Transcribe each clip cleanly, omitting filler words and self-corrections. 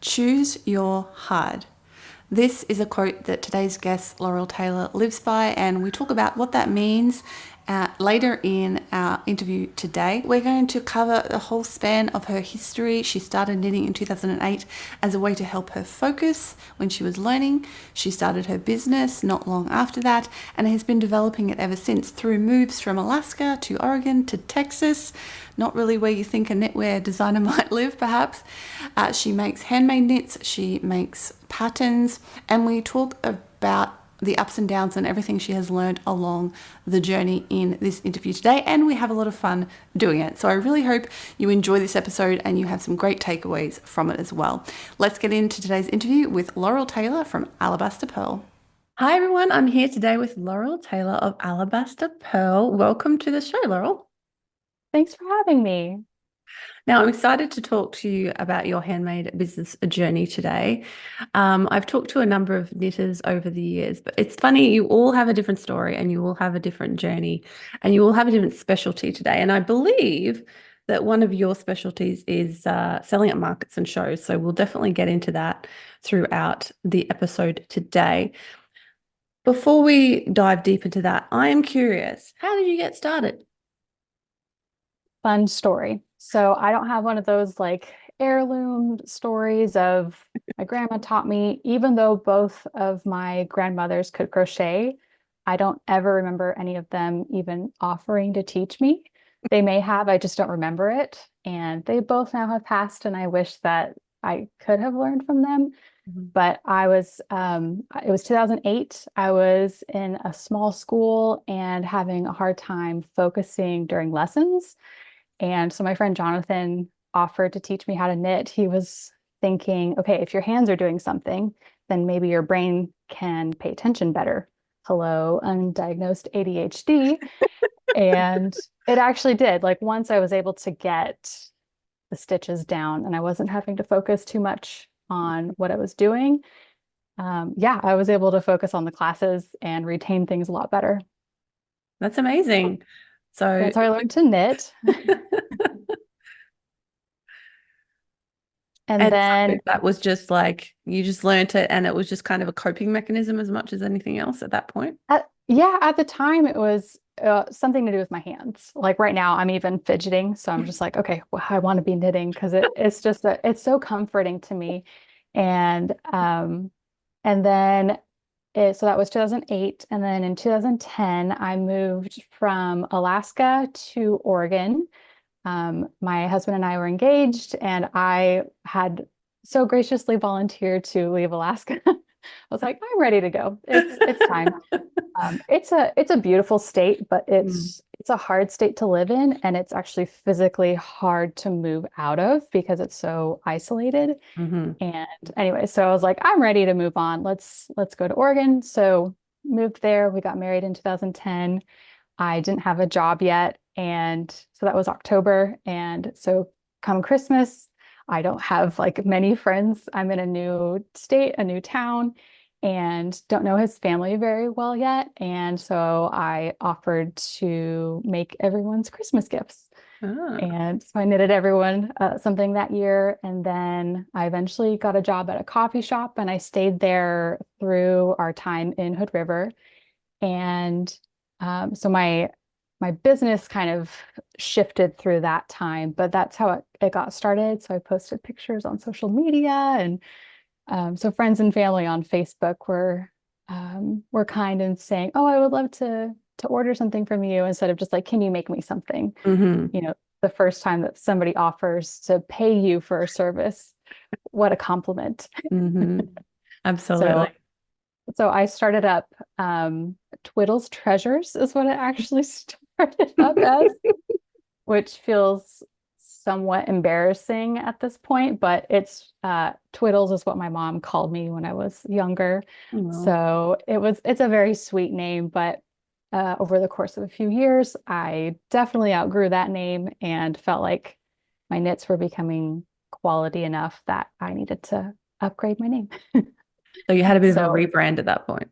Choose your hard. This is a quote that today's guest, Laurel Taylor, lives by, and we talk about what that means later in our interview today. We're going to cover the whole span of her history. She started knitting in 2008 as a way to help her focus when she was learning. She started her business not long after that and has been developing it ever since through moves from Alaska to Oregon to Texas. Not really where you think a knitwear designer might live, perhaps. She makes handmade knits, she makes patterns, and we talk about the ups and downs and everything she has learned along the journey in this interview today, and we have a lot of fun doing it. So I really hope you enjoy this episode and you have some great takeaways from it as well. Let's get into today's interview with Laurel Taylor from Alabaster Purl. Hi everyone, I'm here today with Laurel Taylor of Alabaster Purl. Welcome to the show, Laurel. Thanks for having me. Now, I'm excited to talk to you about your handmade business journey today. I've talked to a number of knitters over the years, but it's funny, you all have a different story and you all have a different journey and you all have a different specialty today. And I believe that one of your specialties is selling at markets and shows. So we'll definitely get into that throughout the episode today. Before we dive deep into that, I am curious, how did you get started? Fun story. So I don't have one of those like heirloom stories of my grandma taught me, even though both of my grandmothers could crochet, I don't ever remember any of them even offering to teach me. They may have, I just don't remember it. And they both now have passed, and I wish that I could have learned from them. But it was 2008. I was in a small school and having a hard time focusing during lessons. And so my friend Jonathan offered to teach me how to knit. He was thinking, okay, if your hands are doing something, then maybe your brain can pay attention better. Hello, undiagnosed ADHD. And it actually did. Like once I was able to get the stitches down and I wasn't having to focus too much on what I was doing, yeah, I was able to focus on the classes and retain things a lot better. That's amazing. So That's how I learned to knit. And And so then that was just like you just learnt it and it was just kind of a coping mechanism as much as anything else at that point. yeah, at the time it was something to do with my hands. Like right now, I'm even fidgeting, so I'm just like, okay, well, I want to be knitting because it's just it's so comforting to me. And and then so that was 2008, and then in 2010, I moved from Alaska to Oregon. My husband and I were engaged, and I had so graciously volunteered to leave Alaska. I was like, I'm ready to go. It's time. It's a beautiful state, but Mm. it's a hard state to live in, and it's actually physically hard to move out of because it's so isolated. Hmm. And anyway, so I was like, I'm ready to move on. Let's go to Oregon. So moved there. We got married in 2010. I didn't have a job yet, and so that was October. And so come Christmas, I don't have like many friends. I'm in a new state, a new town, and don't know his family very well yet. And so I offered to make everyone's Christmas gifts. Ah. And so I knitted everyone something that year. And then I eventually got a job at a coffee shop, and I stayed there through our time in Hood River. And so my business kind of shifted through that time, but that's how it got started. So I posted pictures on social media, and so friends and family on Facebook were kind and saying, "Oh, I would love to order something from you," instead of just like, "Can you make me something?" Hmm. You know, the first time that somebody offers to pay you for a service, what a compliment. Hmm. So Absolutely. so I started up Twiddle's Treasures is what it actually started up as, which feels somewhat embarrassing at this point, but it's Twiddles is what my mom called me when I was younger. Well, So it's a very sweet name, but over the course of a few years, I definitely outgrew that name and felt like my knits were becoming quality enough that I needed to upgrade my name. so you had a bit of a So rebrand at that point.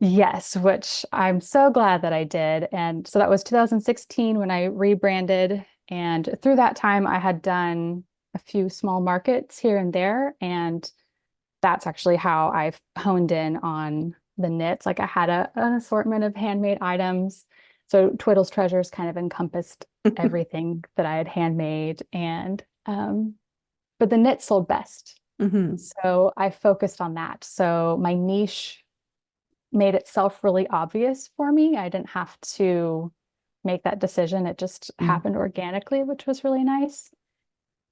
yes, which I'm so glad that I did. And so that was 2016 when I rebranded. And through that time, I had done a few small markets here and there. And that's actually how I've honed in on the knits. Like I had an assortment of handmade items. So Twiddle's Treasures kind of encompassed everything that I had handmade. And but the knit sold best. Hmm. So I focused on that. So my niche made itself really obvious for me. I didn't have to make that decision. It just happened organically, which was really nice.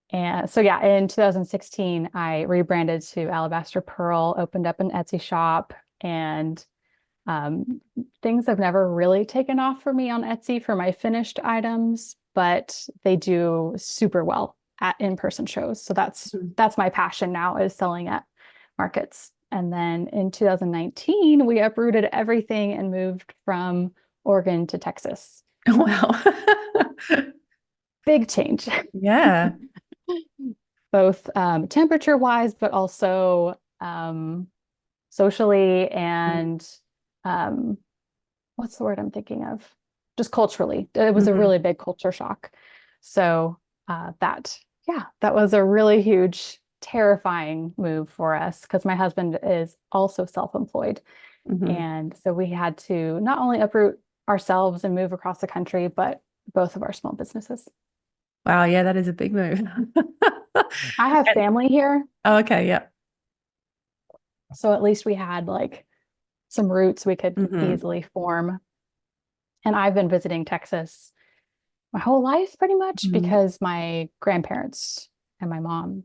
And so, yeah, in 2016, I rebranded to Alabaster Purl, opened up an Etsy shop, and um, things have never really taken off for me on Etsy for my finished items, but they do super well at in-person shows. So that's my passion now is selling at markets. And then in 2019, we uprooted everything and moved from Oregon to Texas. Wow. Big change. Yeah. Both temperature wise, but also socially and um, what's the word I'm thinking of? Just culturally. It was a Hmm. really big culture shock. So that was a really huge, terrifying move for us because my husband is also self-employed. Hmm. And so we had to not only uproot ourselves and move across the country, but both of our small businesses. Wow. Yeah, that is a big move. I have And- family here, oh, okay. Yeah. so at least we had like some roots we could Hmm. easily form. And I've been visiting Texas my whole life pretty much Hmm. because my grandparents and my mom,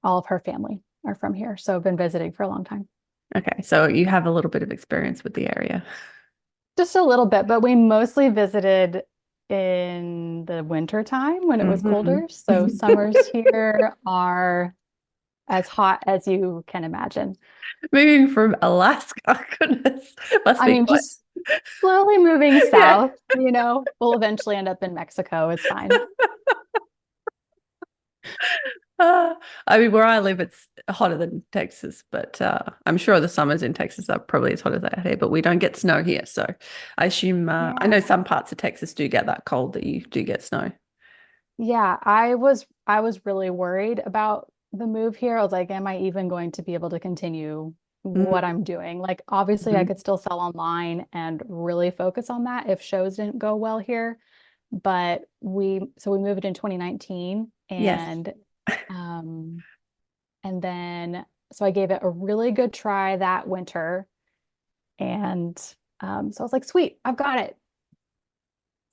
all of her family are from here. So I've been visiting for a long time. Okay. So you have a little bit of experience with the area. Just a little bit, but we mostly visited in the winter time when it was Hmm. colder. So summers here are as hot as you can imagine. Moving from Alaska, goodness, must I be mean, quite. just slowly moving Yeah. south, we'll eventually end up in Mexico. It's fine. Uh, I mean, where I live, it's hotter than Texas, but I'm sure the summers in Texas are probably as hot as they are here, but we don't get snow here. So I assume, I Yeah. know some parts of Texas do get that cold that you do get snow. Yeah, I was really worried about the move here. I was like, am I even going to be able to continue what I'm doing? Like, obviously, I Mm-hmm. could still sell online and really focus on that if shows didn't go well here. But we moved in 2019 Yes. um and then so I gave it a really good try that winter. And so I was like, sweet, I've got it.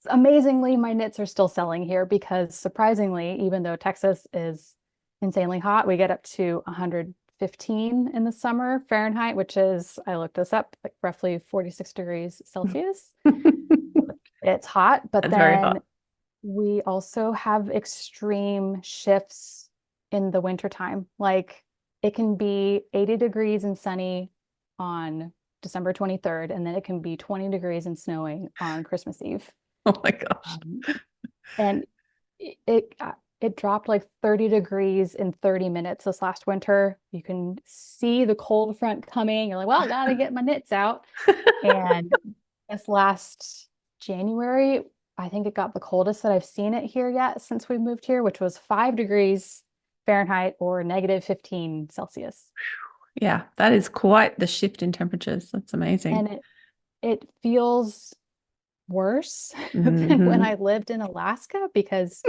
Amazingly, my knits are still selling here because surprisingly, even though Texas is insanely hot, we get up to 115 in the summer Fahrenheit, which is, I looked this up, like roughly 46 degrees Celsius. It's hot, but That's very then hot. we also have extreme shifts in the wintertime. Like it can be 80 degrees and sunny on December 23rd, and then it can be 20 degrees and snowing on Christmas Eve. Oh my gosh. Um, and it dropped like 30 degrees in 30 minutes this last winter. You can see the cold front coming. You're like, well, gotta get my knits out. And this last January, I think it got the coldest that I've seen it here yet since we moved here, which was 5 degrees Fahrenheit or negative 15 Celsius. Yeah, that is quite the shift in temperatures. That's amazing. And it feels worse than when Hmm. I lived in Alaska because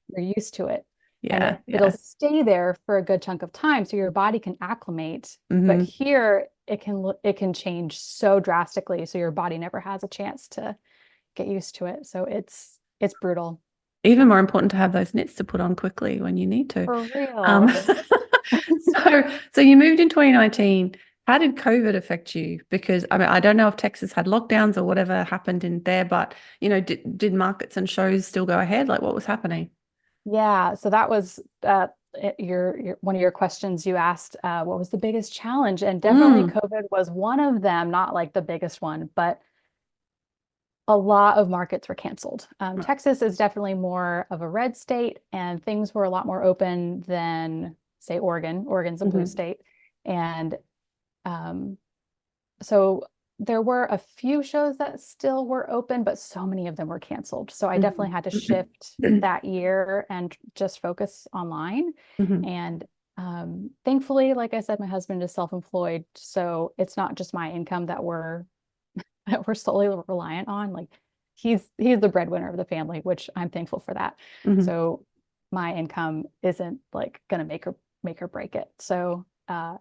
you're used to it. And Yeah, it'll yeah. stay there for a good chunk of time so your body can acclimate. But Hmm. here it can change so drastically so your body never has a chance to get used to it. So it's brutal. Even more important to have those knits to put on quickly when you need to. For Um, real. so you moved in 2019. How did COVID affect you? Because I mean, I don't know if Texas had lockdowns or whatever happened in there, but did markets and shows still go ahead? Like what was happening? Yeah, so that was your one of your questions you asked, what was the biggest challenge? And definitely Mm. COVID was one of them, not like the biggest one, but a lot of markets were canceled. Texas is definitely more of a red state, and things were a lot more open than, say, Oregon. Oregon's a blue Hmm. state. And um, so there were a few shows that still were open, but so many of them were canceled. So I definitely had to shift Mhm. that year and just focus online. Mhm. And thankfully, like I said, my husband is self-employed, so it's not just my income that we're that we're solely reliant on. Like he's the breadwinner of the family, which I'm thankful for that. Mhm. So my income isn't like gonna make or break it. So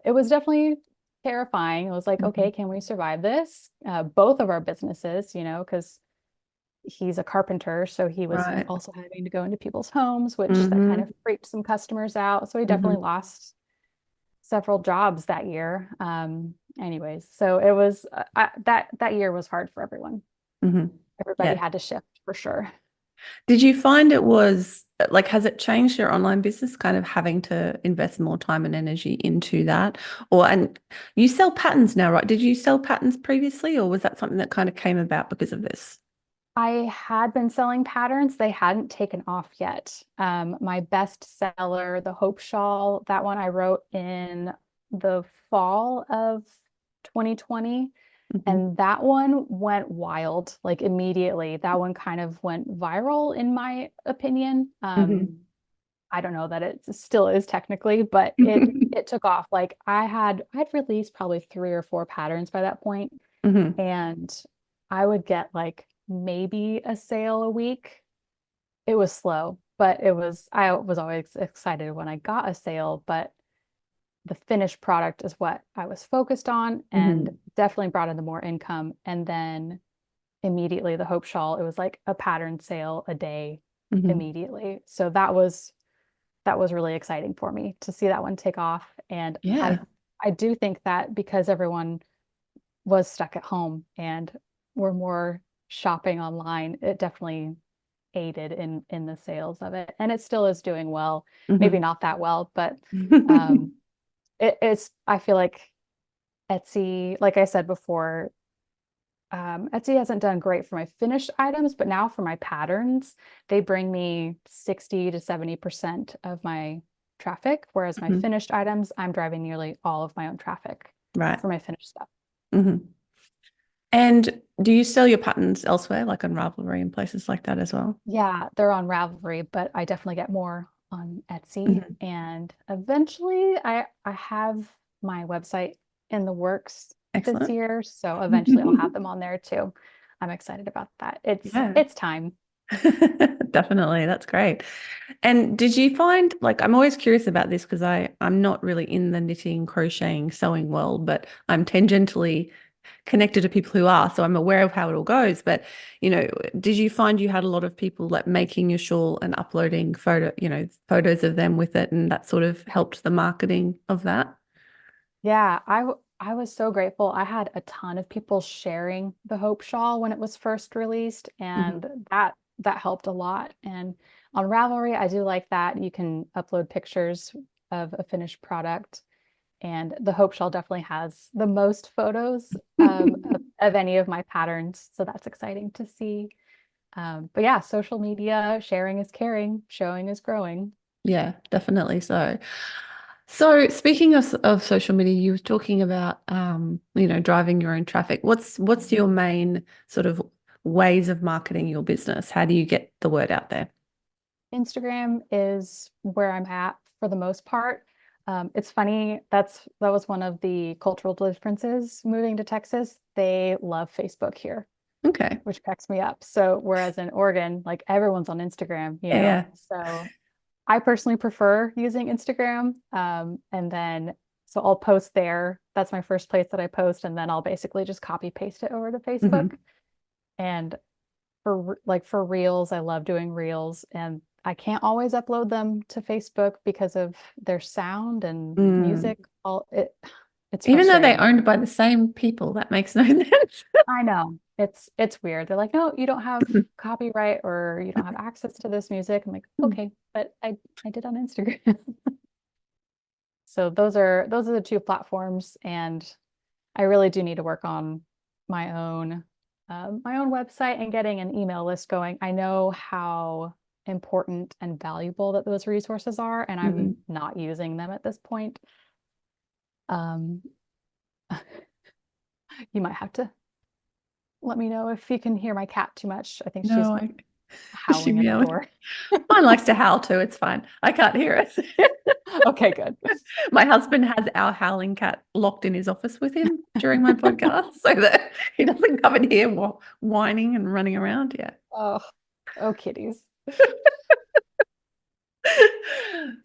it was definitely terrifying. It was like, Mhm. okay, can we survive this? Both of our businesses, because he's a carpenter, so he was Right. also having to go into people's homes, which that kind Mhm. of freaked some customers out. So he definitely Mhm. lost several jobs that year. Anyways, so it was that year was hard for everyone. Mhm. Everybody Yeah. had to shift for sure. Did you find it was like, has it changed your online business, kind of having to invest more time and energy into that? Or, and you sell patterns now, right? Did you sell patterns previously, or was that something that kind of came about because of this? I had been selling patterns. They hadn't taken off yet. My best seller, the Hope Shawl, that one I wrote in the fall of 2020. Hmm. And that one went wild, like immediately. That one kind of went viral, in my opinion. Hmm. I don't know that it still is technically, but it took off. Like I'd released probably 3 or 4 patterns by that point, Hmm. and I would get like maybe a sale a week. It was slow, but I was always excited when I got a sale, but the finished product is what I was focused on and Hmm. definitely brought in the more income. And then immediately the Hope Shawl, it was like a pattern sale a day Hmm. immediately. So that was really exciting for me to see that one take off. And I Yeah. I do think that because everyone was stuck at home and were more shopping online, it definitely aided in the sales of it. And it still is doing well. Maybe Hmm. not that well, but um it's I feel like Etsy, like I said before, Etsy hasn't done great for my finished items, but now for my patterns, they bring me 60 to 70% of my traffic, whereas my Hmm. finished items, I'm driving nearly all of my own traffic Right. for my finished stuff. Hmm. And do you sell your patterns elsewhere, like on Ravelry and places like that as well? Yeah, they're on Ravelry, but I definitely get more on Etsy. Hmm. And eventually I have my website in the works this Excellent. year, so eventually I'll have them on there too. I'm excited about that. It's Yeah. it's time. Definitely. That's great. And did you find, like, I'm always curious about this because I'm not really in the knitting, crocheting, sewing world, but I'm tangentially connected to people who are, so I'm aware of how it all goes. But, did you find you had a lot of people like making your shawl and uploading photos of them with it, and that sort of helped the marketing of that? Yeah, I was so grateful. I had a ton of people sharing the Hope Shawl when it was first released, Hmm. and that helped a lot. And on Ravelry, I do like that you can upload pictures of a finished product, and the Hope Shawl definitely has the most photos of any of my patterns, so that's exciting to see. But yeah, social media, sharing is caring, showing is growing. Yeah, definitely so. So speaking of social media, you were talking about driving your own traffic. What's your main sort of ways of marketing your business? How do you get the word out there? Instagram is where I'm at for the most part. It's funny, that was one of the cultural differences moving to Texas. They love Facebook here, Okay. which cracks me up. So whereas in Oregon, like everyone's on Instagram, Yeah. So I personally prefer using Instagram. And then so I'll post there. That's my first place that I post, and then I'll basically just copy paste it over to Facebook. Hmm. And for reels, I love doing reels, and I can't always upload them to Facebook because of their sound and Mm. music. It's Even though they're frustrating. owned by the same people, that makes no sense. I know. It's weird. They're like, "No, you don't have copyright or you don't have access to this music." I'm like, "Okay, but I did on Instagram." So those are the two platforms, and I really do need to work on my own my own website and getting an email list going. I know how important and valuable that those resources are, and I'm Mhm. not using them at this point. Um, you might have to let me know if you can hear my cat too much. I think she's No, is she howling at the meowing? door. Mine likes to howl too. It's fine. I can't hear it. Okay, good. My husband has our howling cat locked in his office with him during my podcast so that he doesn't come in here whining and running around. Yeah. Oh, oh, kitties.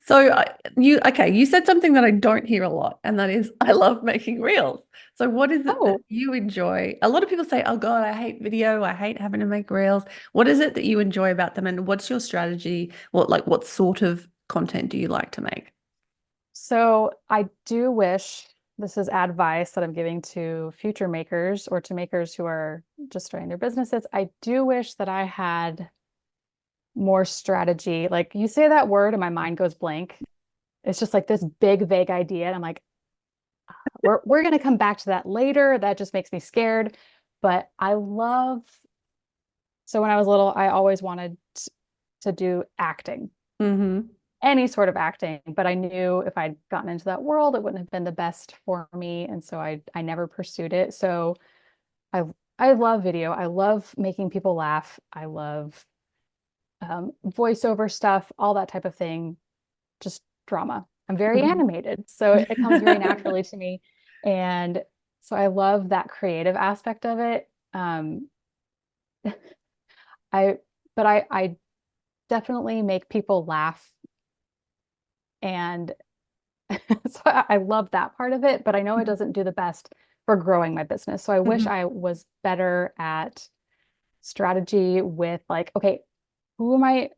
So you said something that I don't hear a lot, and that is I love making reels. So what is it that Oh, you enjoy? A lot of people say, "Oh God, I hate video. I hate having to make reels." What is it that you enjoy about them, and what's your strategy? What sort of content do you like to make? so I do wish this is advice that I'm giving to future makers or to makers who are just starting their businesses. I do wish that I had more strategy. Like you say that word and my mind goes blank. It's just like this big, vague idea. And I'm like, we're gonna come back to that later. That just makes me scared. But I love, so when I was little, I always wanted to do acting, Mm-hmm. any sort of acting, but I knew if I'd gotten into that world, it wouldn't have been the best for me. And so I never pursued it. So I I love video. I love making people laugh. I love voiceover stuff, all that type of thing, just drama. I'm very animated, so it comes very naturally to me. And so I love that creative aspect of it. I, but I definitely make people laugh. And so I love that part of it, but I know it doesn't do the best for growing my business. So I wish Mhm. I was better at strategy with like, okay, who am I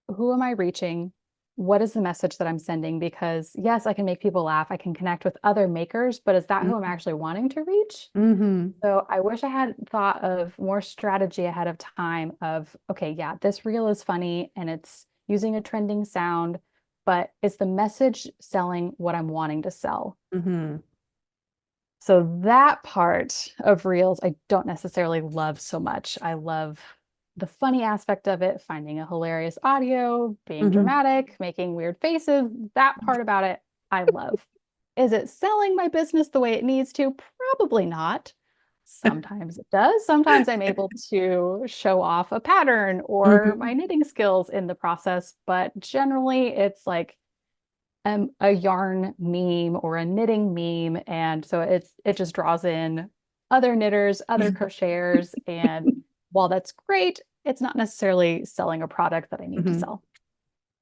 who am I reaching? What is the message that I'm sending? Because yes, I can make people laugh. I can connect with other makers, but is that who I'm actually wanting to reach? Mm-hmm. So I wish I had thought of more strategy ahead of time of, okay, yeah, this reel is funny and it's using a trending sound, but is the message selling what I'm wanting to sell? Mm-hmm. So that part of reels, I don't necessarily love so much. I love the funny aspect of it, finding a hilarious audio, being Mm-hmm. dramatic, making weird faces. That part about it, I love. Is it selling my business the way it needs to? Probably not. Sometimes it does. Sometimes I'm able to show off a pattern or Mm-hmm. my knitting skills in the process, but generally it's like a yarn meme or a knitting meme. And so it just draws in other knitters, other crocheters. And while that's great, it's not necessarily selling a product that I need to Mm-hmm. sell.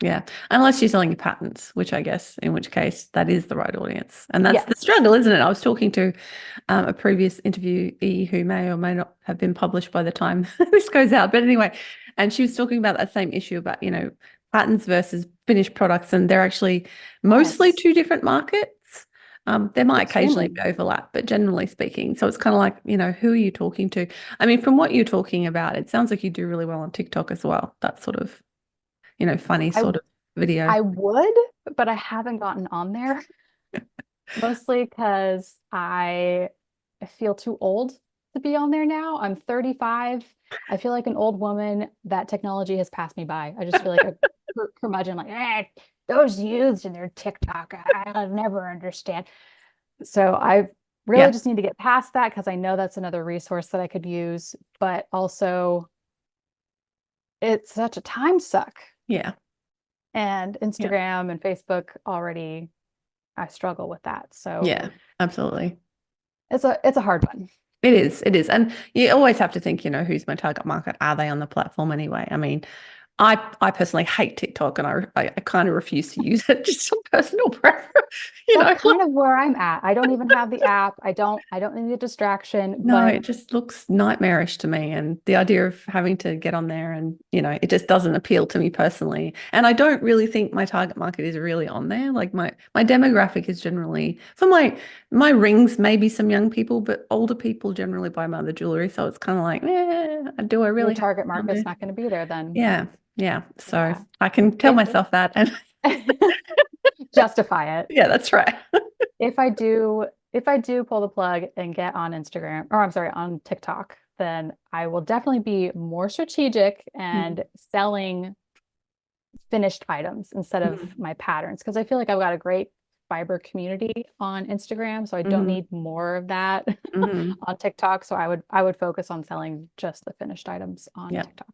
Yeah, unless you're selling your patents, which I guess, in which case that is the right audience. And that's the Yes. struggle, isn't it? I was talking to a previous interviewee who may or may not have been published by the time this goes out. But anyway, and she was talking about that same issue about, patents versus finished products. And they're actually mostly Yes. two different markets. There might occasionally Extremely. be overlap, but generally speaking, so it's kind of like, who are you talking to? I mean, from what you're talking about, it sounds like you do really well on TikTok as well. That sort of funny I sort of video. I would, but I haven't gotten on there mostly because I feel too old to be on there now. I'm 35. I feel like an old woman that technology has passed me by. I just feel like a curmudgeon, like, those youths and their TikTok, I'll never understand. So I really Yeah, just need to get past that because I know that's another resource that I could use, but also it's such a time suck. yeah, And yeah, Instagram and Facebook already, I struggle with that. So yeah, absolutely. it's a hard one. It is, it is. And you always have to think, who's my target market? Are they on the platform anyway? I mean, I personally hate TikTok and I kind of refuse to use it just for personal preference, That's kind of where I'm at. I don't even have the app. I don't need the distraction, No, but it just looks nightmarish to me. And the idea of having to get on there and, it just doesn't appeal to me personally. And I don't really think my target market is really on there. Like my demographic is generally for my rings, maybe some young people, but older people generally buy my other jewelry. So it's kind of like, do I your really have to target be on there? market's not going to be there then. Yeah. Yeah. So Yeah. I can tell If myself that. And justify it. yeah, that's right. If I do pull the plug and get on Instagram, or I'm sorry, on TikTok, then I will definitely be more strategic and selling finished items instead of Mhm. my patterns because I feel like I've got a great fiber community on Instagram, so I don't Mm-hmm. need more of that Mm-hmm. on TikTok. So I would focus on selling just the finished items on Yeah. TikTok.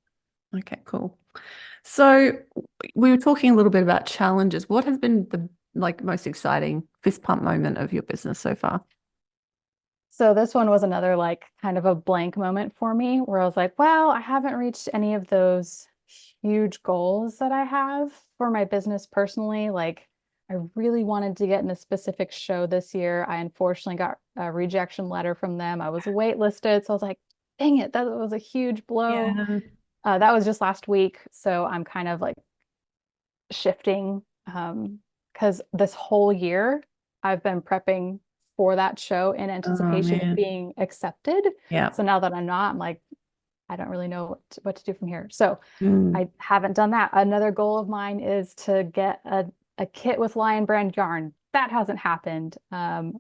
Okay, cool. So we were talking a little bit about challenges. What has been the like most exciting fist pump moment of your business so far? So this one was another like kind of a blank moment for me where I was like, well, I haven't reached any of those huge goals that I have for my business personally. Like I really wanted to get in a specific show this year. I unfortunately got a rejection letter from them. I was waitlisted. So I was like, dang it, that was a huge blow. Yeah. That was just last week. So I'm kind of like shifting because this whole year I've been prepping for that show in Oh anticipation of man. being accepted. Yeah. So now that I'm not, I'm like, I don't really know what to do from here. So Mm. I haven't done that. Another goal of mine is to get a kit with Lion Brand yarn. That hasn't happened. I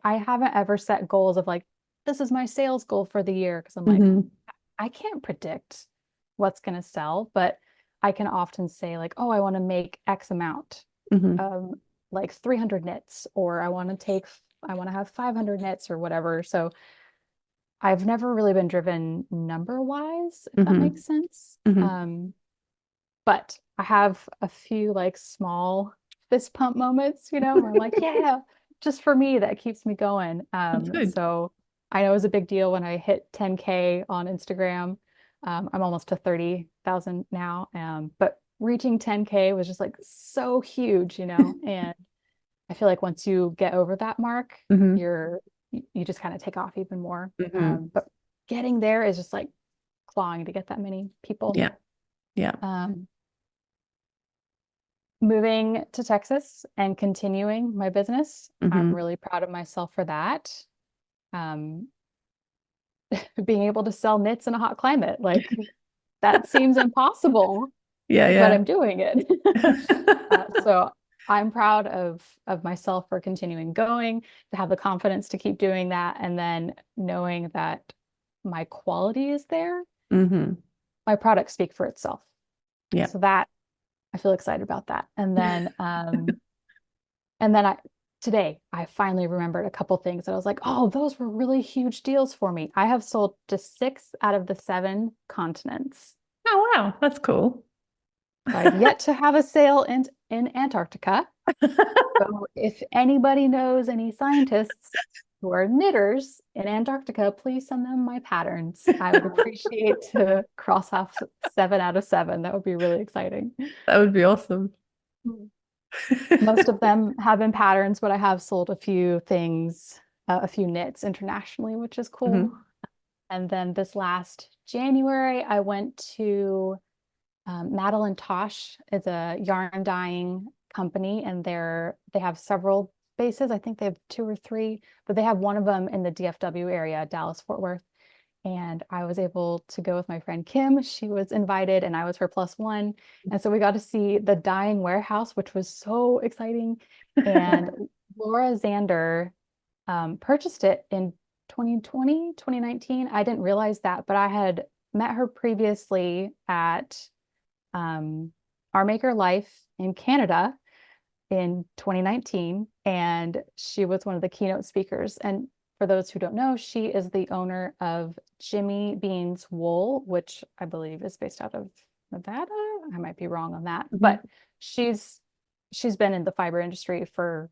haven't ever set goals of like, this is my sales goal for the year because I'm like, Mm-hmm. I can't predict what's going to sell, but I can often say like, oh, I want to make X amount, Mm-hmm. um, like 300 knits, or I want to have 500 knits or whatever. So I've never really been driven number wise, if that Mm-hmm. makes sense. Mm-hmm. But I have a few like small fist pump moments, where I'm like, yeah, just for me, that keeps me going. That's good. So I know it was a big deal when I hit 10K on Instagram. I'm almost to 30,000 now. But reaching 10K was just like so huge, and I feel like once you get over that mark, Mm-hmm. you just kind of take off even more. Mm-hmm. But getting there is just like clawing to get that many people. Yeah. Yeah. Um, Moving to Texas and continuing my business. I'm Mm-hmm. really proud of myself for that. Um, Being able to sell knits in a hot climate, like that seems impossible, Yeah, but yeah. I'm doing it. So I'm proud of myself for continuing going, to have the confidence to keep doing that, and then knowing that my quality is there. Mm-hmm. My products speak for itself. Yeah. So that I feel excited about that. And then today I finally remembered a couple things that I was like, oh, those were really huge deals for me. I have sold to 6 out of the 7 continents. Oh, wow. That's cool. I've yet to have a sale in Antarctica. So if anybody knows any scientists who are knitters in Antarctica, please send them my patterns. I would appreciate to cross off 7 out of 7. That would be really exciting. That would be awesome. Most of them have been patterns, but I have sold a few things, a few knits internationally, which is cool. Mm-hmm. And then this last January, I went to Madeline Tosh is a yarn dyeing company, and they have several bases. I think they have 2 or 3, but they have one of them in the DFW area, Dallas Fort Worth. And I was able to go with my friend Kim. She was invited, and I was her plus one. And so we got to see the dyeing warehouse, which was so exciting. And Laura Xander purchased it in 2020, 2019. I didn't realize that, but I had met her previously at Our Maker Life in Canada in 2019, and she was one of the keynote speakers. And for those who don't know, she is the owner of Jimmy Bean's Wool, which I believe is based out of Nevada. I might be wrong on that, Mm-hmm. but she's been in the fiber industry for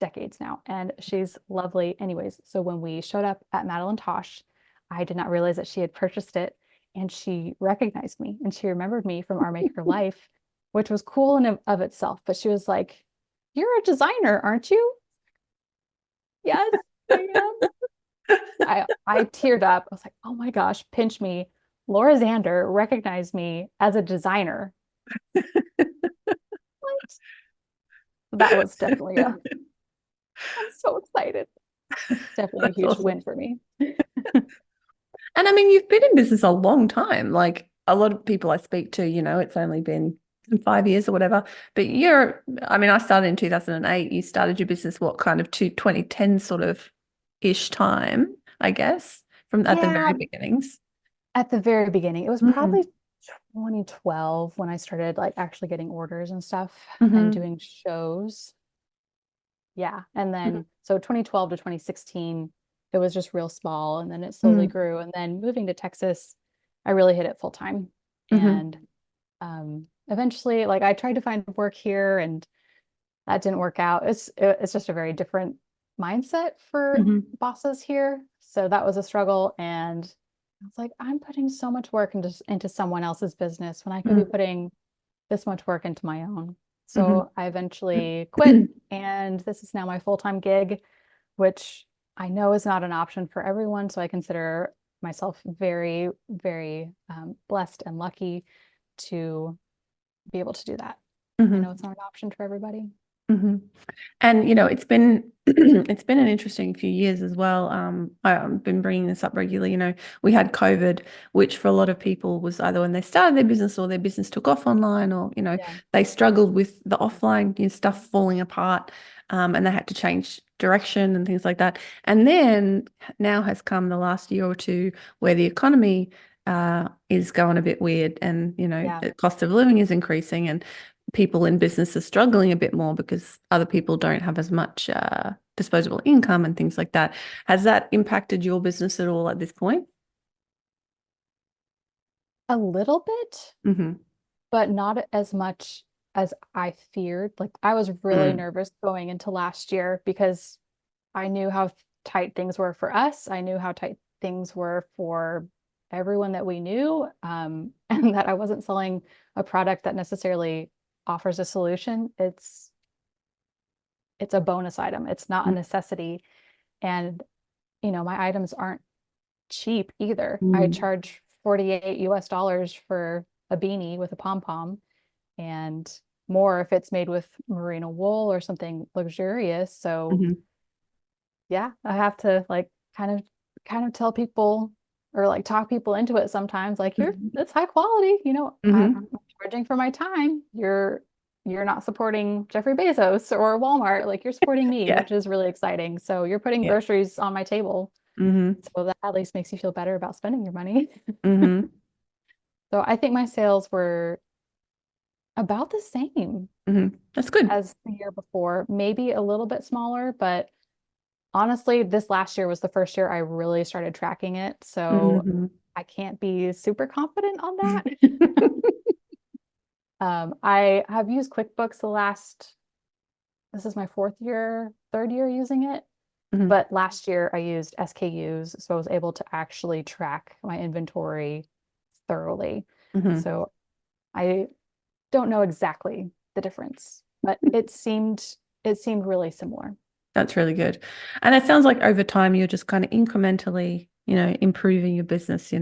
decades now, and she's lovely. Anyways, so when we showed up at Madeline Tosh, I did not realize that she had purchased it, and she recognized me and she remembered me from Our Maker Life, which was cool in of itself. But she was like, "You're a designer, aren't you?" Yes, I am. I teared up. I was like, "Oh my gosh, pinch me." Laura Xander recognized me as a designer. What? That was definitely a, I'm so excited. Definitely a That's huge awesome. win for me. And I mean, you've been in business a long time. Like a lot of people I speak to, it's only been 5 years or whatever. But I mean, I started in 2008. You started your business, what kind of 2010 sort of ish time, I guess, from at the Yeah, very beginnings. at the very beginning. It was Mm. probably 2012 when I started like actually getting orders and stuff and Hmm. doing shows. Yeah. And Mhm. then so 2012 to 2016, it was just real small. And then it slowly Mhm. grew. And then moving to Texas, I really hit it full time. Mhm. And eventually, like I tried to find work here and that didn't work out. It's just a very different mindset for Mhm. bosses here. So that was a struggle. And I was like, I'm putting so much work into someone else's business when I could be Mhm. putting this much work into my own. Mhm. So I eventually quit, and this is now my full-time gig, which I know is not an option for everyone. So I consider myself very, very blessed and lucky to be able to do that. I know Mhm. it's not an option for everybody. Mhm. And it's been it's been an interesting few years as well. I've been bringing this up regularly. We had COVID, which for a lot of people was either when they started their business or their business took off online, or Yeah. they struggled with the offline stuff falling apart, and they had to change direction and things like that. And then now has come the last year or two where the economy is going a bit weird, and Yeah. the cost of living is increasing, and people in business are struggling a bit more because other people don't have as much disposable income and things like that. Has that impacted your business at all at this point? A little bit, Mm-hmm. but not as much as I feared. Like I was really Mm. nervous going into last year because I knew how tight things were for us. I knew how tight things were for everyone that we knew, and that I wasn't selling a product that necessarily offers a solution. It's a bonus item. It's not a necessity. And my items aren't cheap either. I Mm. charge 48 US dollars for a beanie with a pom-pom and more if it's made with merino wool or something luxurious. So Mm-hmm. yeah, I have to like kind of tell people or like talk people into it sometimes. Like you're it's high quality, Mm-hmm. I'm charging for my time. You're not supporting Jeffrey Bezos or Walmart, like you're supporting me, Yeah. which is really exciting. So you're putting Yeah. groceries on my table. Mm-hmm. So that at least makes you feel better about spending your money. Mm-hmm. So I think my sales were about the same Mm-hmm. That's good. as the year before, maybe a little bit smaller, but honestly, this last year was the first year I really started tracking it. So Mm-hmm. I can't be super confident on that. I have used QuickBooks this is my third year using it. Mm-hmm. But last year I used SKUs, so I was able to actually track my inventory thoroughly. Mm-hmm. So I don't know exactly the difference, but it seemed really similar. That's really good. And it sounds like over time you're just kind of incrementally, improving your business,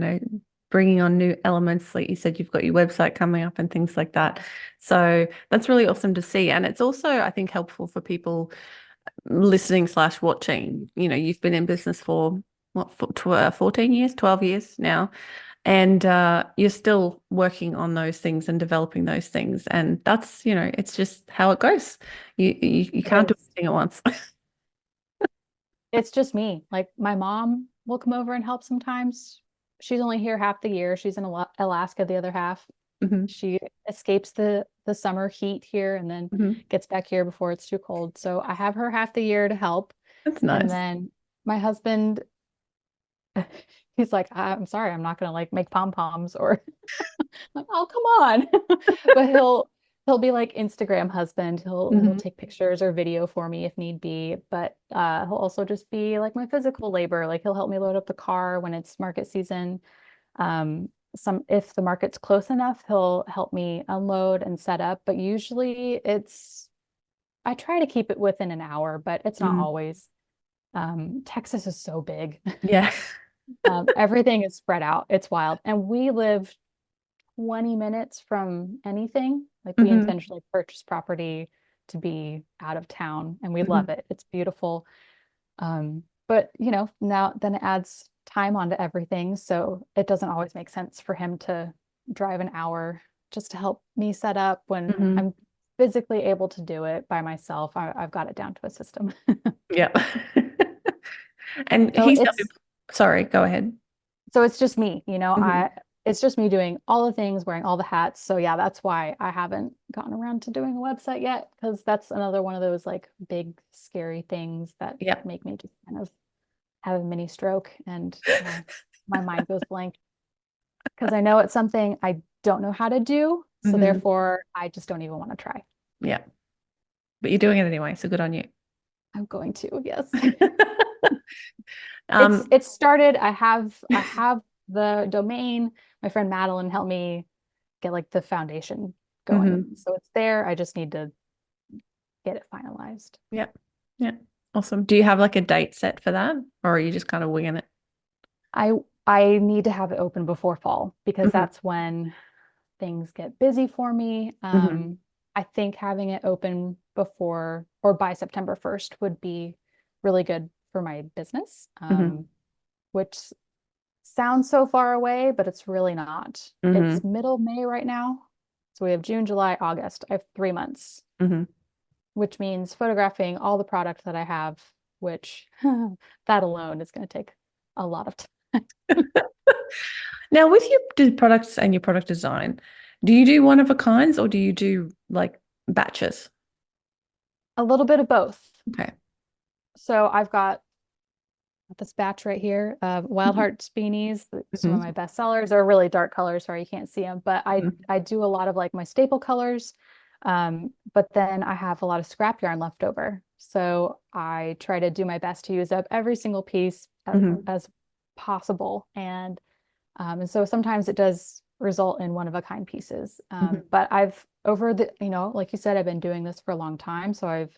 bringing on new elements. Like you said, you've got your website coming up and things like that. So that's really awesome to see. And it's also, I think, helpful for people listening slash watching. You've been in business for what, 14 years, 12 years now, and you're still working on those things and developing those things. And that's, it's just how it goes. You It can't do is. everything at once. It's just me. Like my mom will come over and help sometimes. She's only here half the year. She's in Alaska the other half. Hmm. She escapes the summer heat here and then Hmm. gets back here before it's too cold. So I have her half the year to help. That's And nice. then my husband, he's like, I'm sorry, I'm not gonna like make pom-poms or like, oh, come on. But he'll be like Instagram husband. He'll Hmm. take pictures or video for me if need be. But he'll also just be like my physical labor. Like he'll help me load up the car when it's market season. Some if the market's close enough, he'll help me unload and set up. But usually I try to keep it within an hour, but it's not Hmm. always. Texas is so big. Yeah. Everything is spread out. It's wild. And we live 20 minutes from anything. Like we Hmm. intentionally purchased property to be out of town and we love Hmm. it. It's beautiful. But now then it adds time onto everything. So it doesn't always make sense for him to drive an hour just to help me set up when Hmm. I'm physically able to do it by myself. I've got it down to a system. Yeah. And So he's it's sorry, go ahead. so it's just me, Hmm. it's just me doing all the things, wearing all the hats. So yeah, that's why I haven't gotten around to doing a website yet, because that's another one of those like big scary things that Yeah. make me just kind of have a mini stroke and my mind goes blank, because I know it's something I don't know how to do. So Hmm. therefore, I just don't even want to try. Yeah. But you're doing it anyway, so good on you. I'm going to, yes. Um, It's started. I have the domain. My friend Madeline helped me get like the foundation going. mhm. So it's there. I just need to get it finalized. Yeah. Yeah. Awesome. Do you have like a date set for that, or are you just kind of winging it? I I need to have it open before fall, because Hmm. that's when things get busy for me. Hmm. I think having it open before or by September 1st would be really good for my business, Hmm. which sounds so far away, but it's really not. It's Hmm. middle May right now. So we have June, July, August. I have 3 months, Hmm. which means photographing all the product that I have, which that alone is going to take a lot of time. Now, with your products and your product design, do you do one of a kinds or do you do like batches? A little bit of both. Okay. So I've got this batch right here, Wild Hearts beanies. Some of Hmm. my best sellers are really dark colors. Sorry, you can't see them, but I do a lot of like my staple colors. But then I have a lot of scrap yarn left over. So I try to do my best to use up every single piece Hmm. as possible. And so sometimes it does result in one of a kind pieces. Hmm. But I've over the, like you said, I've been doing this for a long time. So I've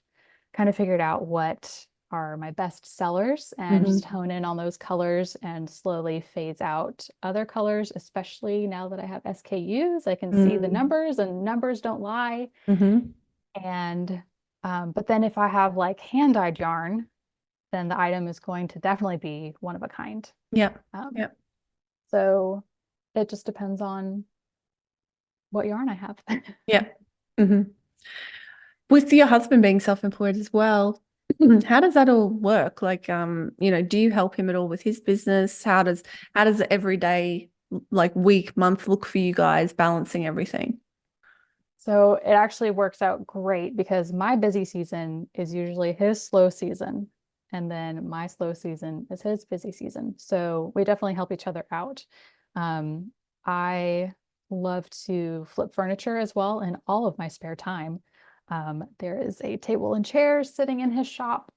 kind of figured out what are my best sellers and just Hmm. hone in on those colors and slowly phase out other colors, especially now that I have SKUs. I can see the Hmm. numbers and numbers don't lie. Hmm. And but then if I have like hand dyed yarn, then the item is going to definitely be one of a kind. Yeah. Um, Yeah. so it just depends on what yarn I have. Yeah. Hmm. With your husband being self-employed as well, how does that all work? Like, do you help him at all with his business? How does the everyday, like week, month look for you guys balancing everything? So it actually works out great, because my busy season is usually his slow season. And then my slow season is his busy season. So we definitely help each other out. Um, I love to flip furniture as well in all of my spare time. There is a table and chairs sitting in his shop,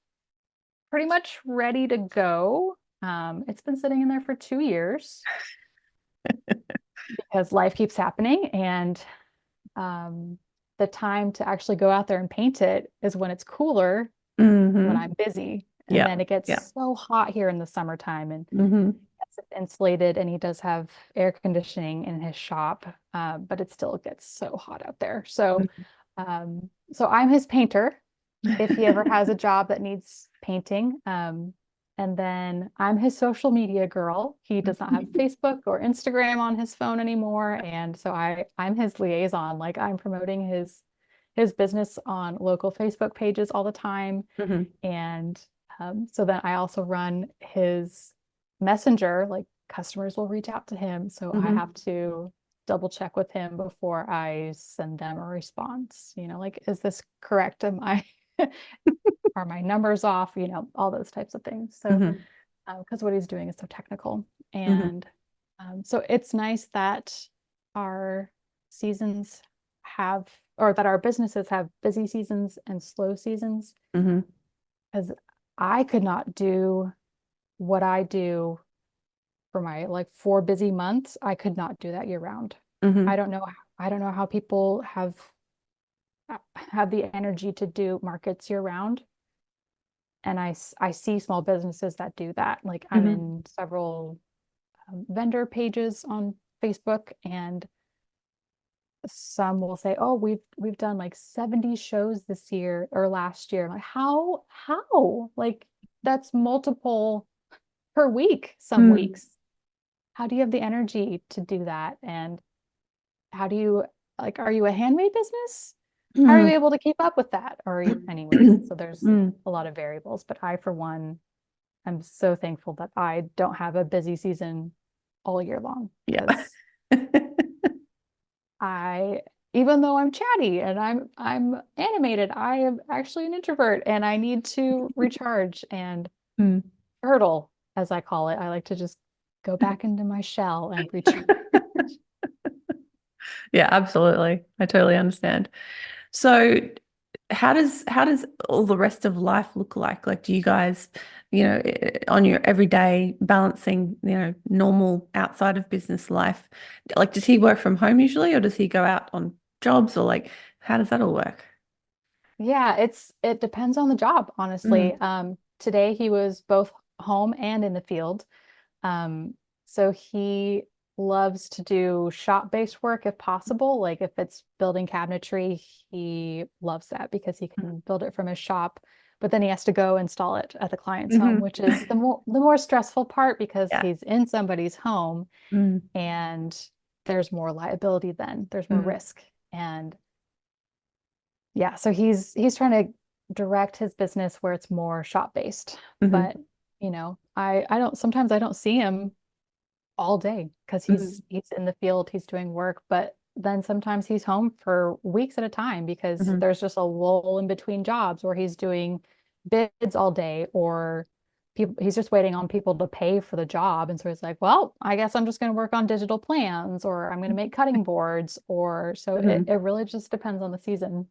pretty much ready to go. It's been sitting in there for 2 years because life keeps happening. And um, the time to actually go out there and paint it is when it's cooler, when Hmm. I'm busy. And Yeah. then it gets Yeah. so hot here in the summertime, and Hmm. it's insulated, and he does have air conditioning in his shop, but it still gets so hot out there. So I'm his painter if he ever has a job that needs painting. And then I'm his social media girl. He does not have Facebook or Instagram on his phone anymore. And so I'm his liaison. Like, I'm promoting his business on local Facebook pages all the time. Hmm. And so then I also run his messenger, like customers will reach out to him. So I Hmm. have to double check with him before I send them a response. Like, is this correct? Am I are my numbers off? All those types of things. So Hmm. because what he's doing is so technical. Hmm. And so it's nice that our seasons have, or that our businesses have busy seasons and slow seasons, Hmm. because I could not do what I do for my like 4 busy months. I could not do that year round. I Hmm. don't know. I don't know how people have the energy to do markets year round. And I see small businesses that do that. Like, I'm Hmm. in several vendor pages on Facebook, and some will say, "Oh, we've done like 70 shows this year or last year." I'm like, how? Like, that's multiple per week some Hmm. weeks. How do you have the energy to do that? And how do you, like, are you a handmade business? How are you Hmm. able to keep up with that? Or anyways, so there's Mm. a lot of variables, but I, for one, I'm so thankful that I don't have a busy season all year long, Yeah. because I, even though I'm chatty and I'm animated, I am actually an introvert and I need to recharge and Mm. turtle, as I call it. I like to just go back into my shell and recharge. Yeah, absolutely. I totally understand. So how does all the rest of life look like? Like, do you guys, on your everyday balancing, normal outside of business life, like does he work from home usually, or does he go out on jobs, or like how does that all work? Yeah, it depends on the job, honestly. Mm, Today he was both home and in the field. So he loves to do shop-based work if possible. Like if it's building cabinetry, he loves that because he can build it from his shop, but then he has to go install it at the client's home, mm-hmm. which is the more stressful part because Yeah. he's in somebody's home Mm, and there's more liability then, there's more mm, risk. And yeah, so he's trying to direct his business where it's more shop-based. mm-hmm. But, I don't sometimes I don't see him all day because Mm, he's in the field, he's doing work, but then sometimes he's home for weeks at a time because mm-hmm. there's just a lull in between jobs or he's doing bids all day or he's just waiting on people to pay for the job. And so he's like, well, I guess I'm just going to work on digital plans or I'm going to make cutting boards or so it, Mm-hmm. it really just depends on the season.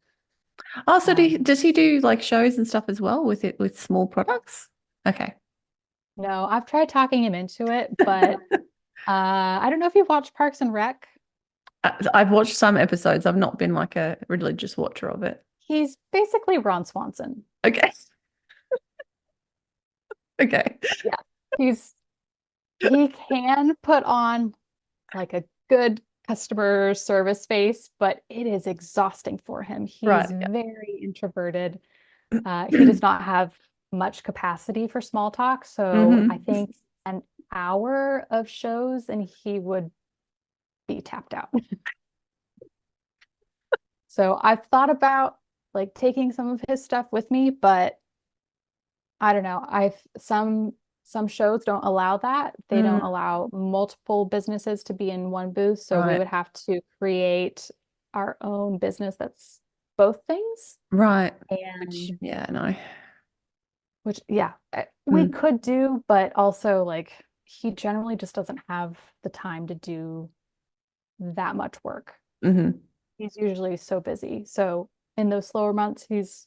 Oh, so Um, does he do like shows and stuff as well with it with small products? Okay. no, I've tried talking him into it, but I don't know if you've watched Parks and Rec. I've watched some episodes. I've not been like a religious watcher of it. He's basically Ron Swanson. Okay. Okay. Yeah. He's he can put on like a good customer service face, but it is exhausting for him. He's Right. Yeah. very introverted. He does not have much capacity for small talk. So I Hmm. think an hour of shows and he would be tapped out. So I've thought about like taking some of his stuff with me, but I don't know. I've some shows don't allow that. They don't Mm, allow multiple businesses to be in one booth, so we right. would have to create our own business that's both things. Right. Which, And yeah, no. which yeah, we Mm, could do, but also like he generally just doesn't have the time to do that much work. hmm. He's usually so busy. So in those slower months, he's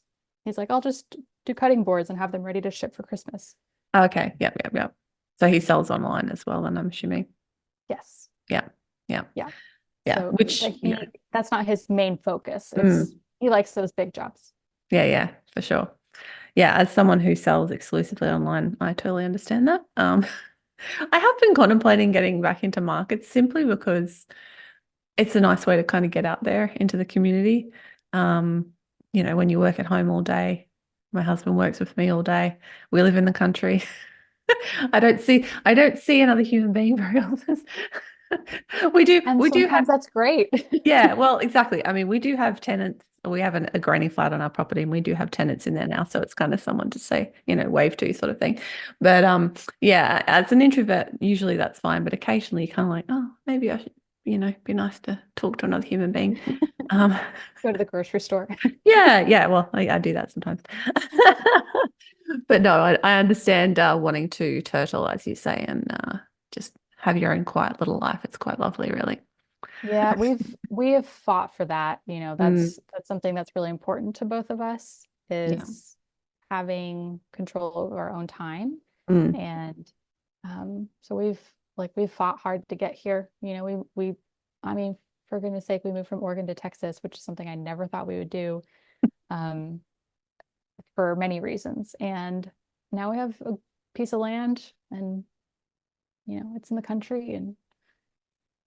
like, I'll just do cutting boards and have them ready to ship for Christmas. Okay. Yep. Yep. Yep. So he sells online as well, then I'm assuming. Yes. Yeah. Yeah. Yeah. Yeah. So, Which, but that's not his main focus. It's mm, he likes those big jobs. yeah, yeah, for sure. Yeah, as someone who sells exclusively online, I totally understand that. I have been contemplating getting back into markets simply because it's a nice way to kind of get out there into the community. Um, when you work at home all day, my husband works with me all day. We live in the country. I don't see another human being very often. We do And we do have sometimes that's great. yeah, well, exactly. I mean, we do have tenants. We have a granny flat on our property, and we do have tenants in there now. So it's kind of someone to say, wave to sort of thing. But yeah, as an introvert, usually that's fine. But occasionally, you're kind of like, oh, maybe I should, be nice to talk to another human being. Um, Go to the grocery store. yeah, yeah. Well, I do that sometimes. But no, I understand wanting to turtle, as you say, and just have your own quiet little life. It's quite lovely, really. Yeah, we have fought for that. Mm, That's something that's really important to both of us yeah. is having control over our own time. Mm, And so we've fought hard to get here. I mean, for goodness sake, we moved from Oregon to Texas, which is something I never thought we would do. Um, for many reasons. And now we have a piece of land and it's in the country and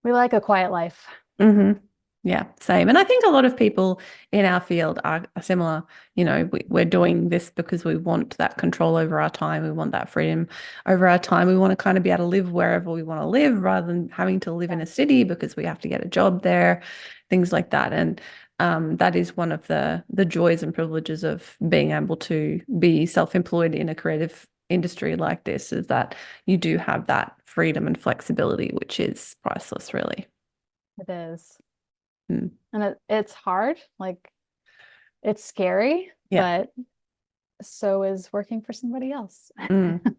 we like a quiet life. hmm. Yeah, same. And I think a lot of people in our field are similar. We're doing this because we want that control over our time. We want that freedom over our time. We want to kind of be able to live wherever we want to live rather than having to live in Yeah, a city because we have to get a job there, things like that. And that is one of the joys and privileges of being able to be self-employed in a creative industry like this is that you do have that freedom and flexibility, which is priceless, really. it is. Mm. And it's hard, like it's scary, Yeah. but so is working for somebody else. Mm.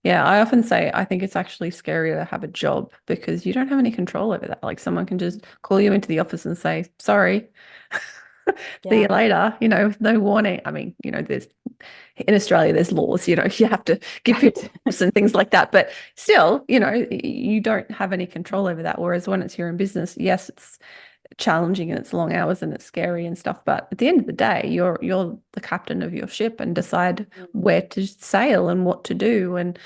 Yeah, I often say I think it's actually scarier to have a job because you don't have any control over that. Like someone can just call you into the office and say, sorry, see you Yeah, later, with no warning. I mean, there's in Australia, there's laws, you have to give people right. notice and things like that. But still, you don't have any control over that. Whereas when it's your own business, yes, it's challenging and it's long hours and it's scary and stuff. But at the end of the day, you're the captain of your ship and decide Mm. where to sail and what to do. And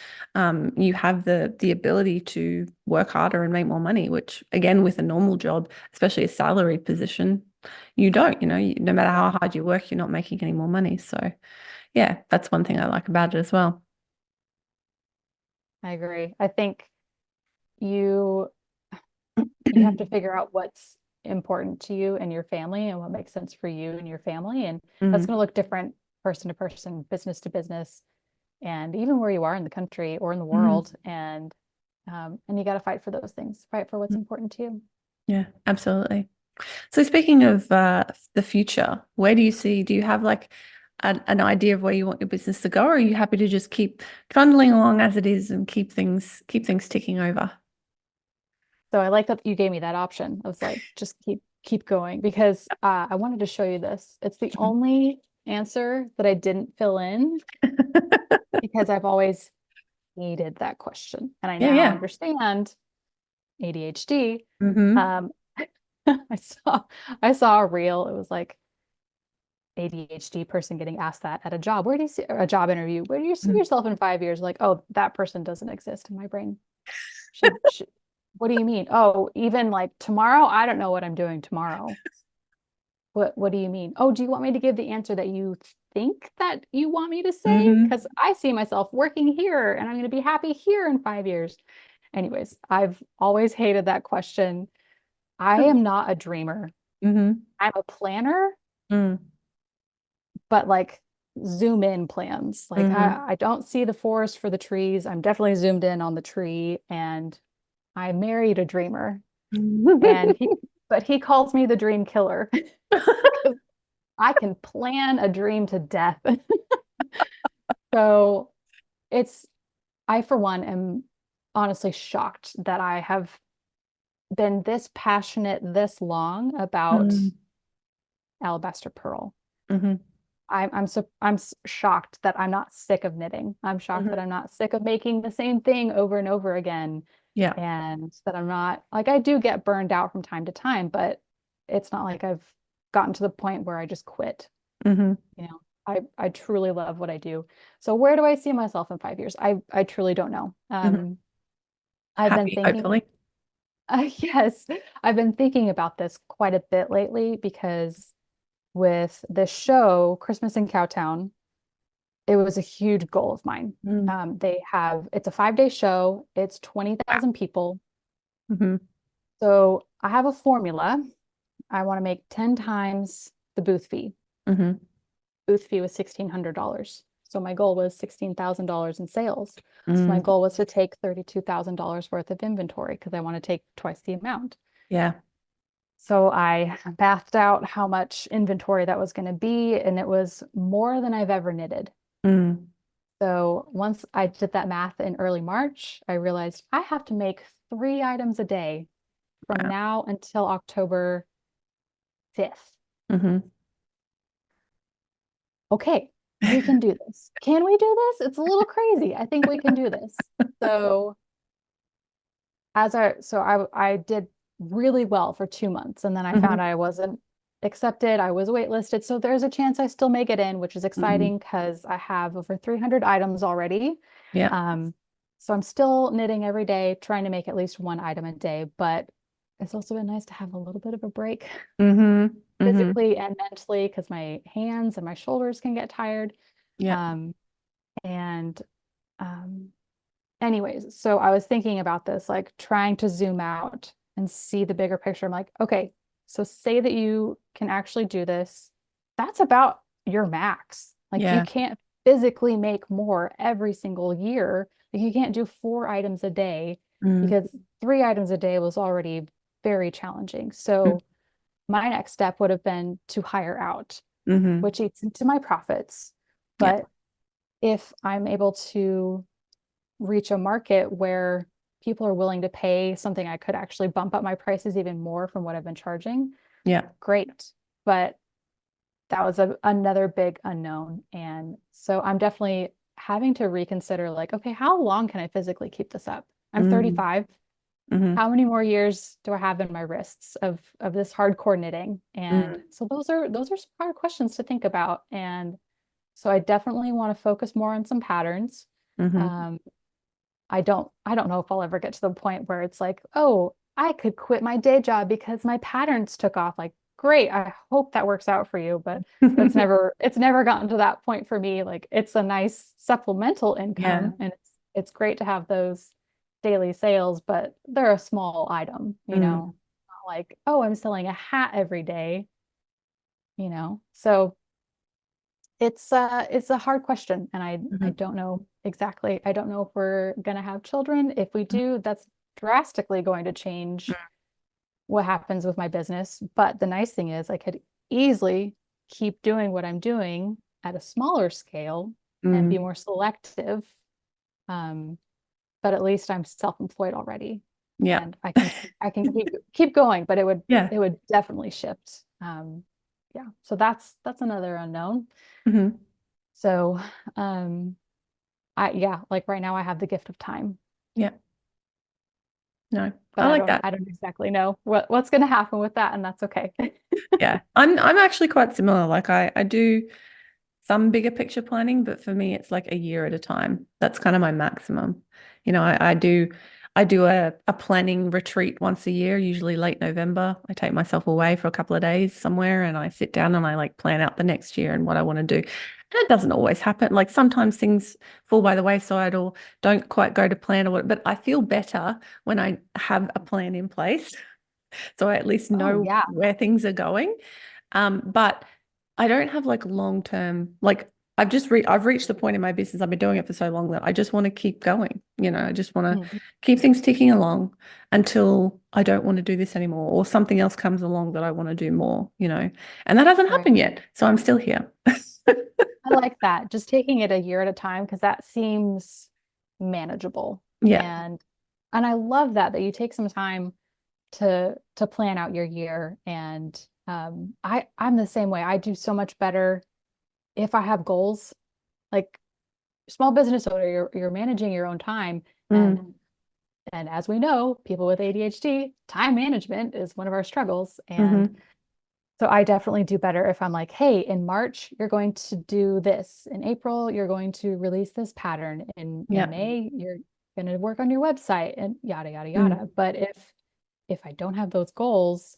you have the ability to work harder and make more money, which again, with a normal job, especially a salaried position, you don't, no matter Yeah, how hard you work, you're not making any more money. So yeah, that's one thing I like about it as well. I agree. I think you you have to figure out what's important to you and your family and what makes sense for you and your family. And that's Mm, going to look different person to person, business to business, and even where you are in the country or in the mhm. world. And you got to fight for those things, fight for what's important to you. Yeah, absolutely. So speaking of the future, where do you have like an idea of where you want your business to go, or are you happy to just keep trundling along as it is and keep things ticking over? So I like that you gave me that option. I was like, just keep going because I wanted to show you this. It's the only answer that I didn't fill in because I've always hated that question. And I Yeah, now yeah. understand ADHD. Mm-hmm. Um, I saw I saw a reel. It was like ADHD person getting asked that at a job. Where do you see a job interview? Where do you see yourself in 5 years? Like, oh, that person doesn't exist in my brain. Should what do you mean? Oh, even like tomorrow? I don't know what I'm doing tomorrow. What do you mean? Oh, do you want me to give the answer that you think that you want me to say? Mm-hmm. Because I see myself working here and I'm going to be happy here in 5 years. Anyways, I've always hated that question. I am not a dreamer. Mm-hmm. I'm a planner, Mm-hmm. but like zoom in plans. Like Mm-hmm. I don't see the forest for the trees. I'm definitely zoomed in on the tree. And I married a dreamer. And but he calls me the dream killer because I can plan a dream to death. So it's, I for one am honestly shocked that I have been this passionate this long about Mm-hmm. Alabaster Purl. Mm-hmm. I'm shocked that I'm not sick of knitting. I'm shocked that Mm-hmm. I'm not sick of making the same thing over and over again. Yeah. And that I'm not like I do get burned out from time to time, but it's not like I've gotten to the point where I just quit. Mm-hmm. I truly love what I do. So where do I see myself in 5 years? I truly don't know. Mm-hmm. I've been Happy, thinking, hopefully. yes, I've been thinking about this quite a bit lately because with the show Christmas in Cowtown, it was a huge goal of mine. Mm. It's a 5 day show. It's Wow. 20,000 people. Mm-hmm. So I have a formula. I want to make 10 times the booth fee. Mm-hmm. Booth fee was $1,600. So my goal was $16,000 in sales. So my Mm. goal was to take $32,000 worth of inventory because I want to take twice the amount. Yeah. So I bathed out how much inventory that was going to be, and it was more than I've ever knitted. Mm. So once I did that math in early March, I realized I have to make 3 items a day from Wow. now until October 5th. Mm-hmm. Okay, we can do this. Can we do this? It's a little crazy. I think we can do this. So I did really well for 2 months, and then I Mm-hmm. found I wasn't accepted. I was waitlisted. So there's a chance I still may get in, which is Mm-hmm. exciting because I have over 300 items already. Yeah. Um, so I'm still knitting every day, trying to make at least 1 item a day, but it's also been nice to have a little bit of a break Mm-hmm. Mm-hmm. physically and mentally because my hands and my shoulders can get tired. Yeah. Um, and um, anyways, so I was thinking about this, like trying to zoom out and see the bigger picture. I'm like, okay, so say that you can actually do this. That's about your max. Like you Yeah. can't physically make more every single year. Like you can't do 4 items a day Mm. because 3 items a day was already very challenging. So my next step would have been to hire out, Mm-hmm. which eats into my profits. Yeah. But if I'm able to reach a market where people are willing to pay something, I could actually bump up my prices even more from what I've been charging, Yeah. great. But that was another big unknown. And so I'm definitely having to reconsider like, okay, how long can I physically keep this up? I'm Mm-hmm. 35. Mm-hmm. How many more years do I have in my wrists of this hardcore knitting? And so those are some hard questions to think about. And so I definitely want to focus more on some patterns. Mm-hmm. Um, I don't know if I'll ever get to the point where it's like, oh, I could quit my day job because my patterns took off. Like, great. I hope that works out for you, but it's never gotten to that point for me. Like it's a nice supplemental Yeah. income and it's great to have those daily sales, but they're a small item, Mm. not like, oh, I'm selling a hat every day, So it's a hard question, and I Mm-hmm. don't know exactly. I don't know if we're gonna have children. If we do, that's drastically going to change what happens with my business. But the nice thing is I could easily keep doing what I'm doing at a smaller scale and Mm. be more selective. Um, but at least I'm self-employed already, Yeah. and I can keep going, but it would Yeah. it would definitely shift. Yeah, so that's another unknown. Mm-hmm. So, um, yeah, like right now I have the gift of time, Yeah. No, but I I like don't that. I don't exactly know what's going to happen with that, and that's okay. Yeah. I'm actually quite similar. Like I do some bigger picture planning, but for me, it's like a year at a time. That's kind of my maximum. I do a planning retreat once a year, usually late November. I take myself away for a couple of days somewhere and I sit down and I like plan out the next year and what I want to do. And it doesn't always happen. Like sometimes things fall by the wayside or don't quite go to plan or what, but I feel better when I have a plan in place. So I at least Oh know yeah. where things are going. But I don't have like long term, like I've reached the point in my business. I've been doing it for so long that I just want to keep going. I just want to Mhm. keep things ticking along until I don't want to do this anymore or something else comes along that I want to do more. And that hasn't Right. happened yet. So I'm still here. I like that. Just taking it a year at a time because that seems manageable. Yeah. And I love that you take some time to plan out your year. And I'm the same way. I do so much better if I have goals. Like small business owner, you're managing your own time. And Mm, and as we know, people with ADHD, time management is one of our struggles. And hmm. so I definitely do better if I'm like, hey, in March, you're going to do this. In April, you're going to release this pattern. In Yeah. May, you're going to work on your website and yada, yada, yada. Mm, But if I don't have those goals,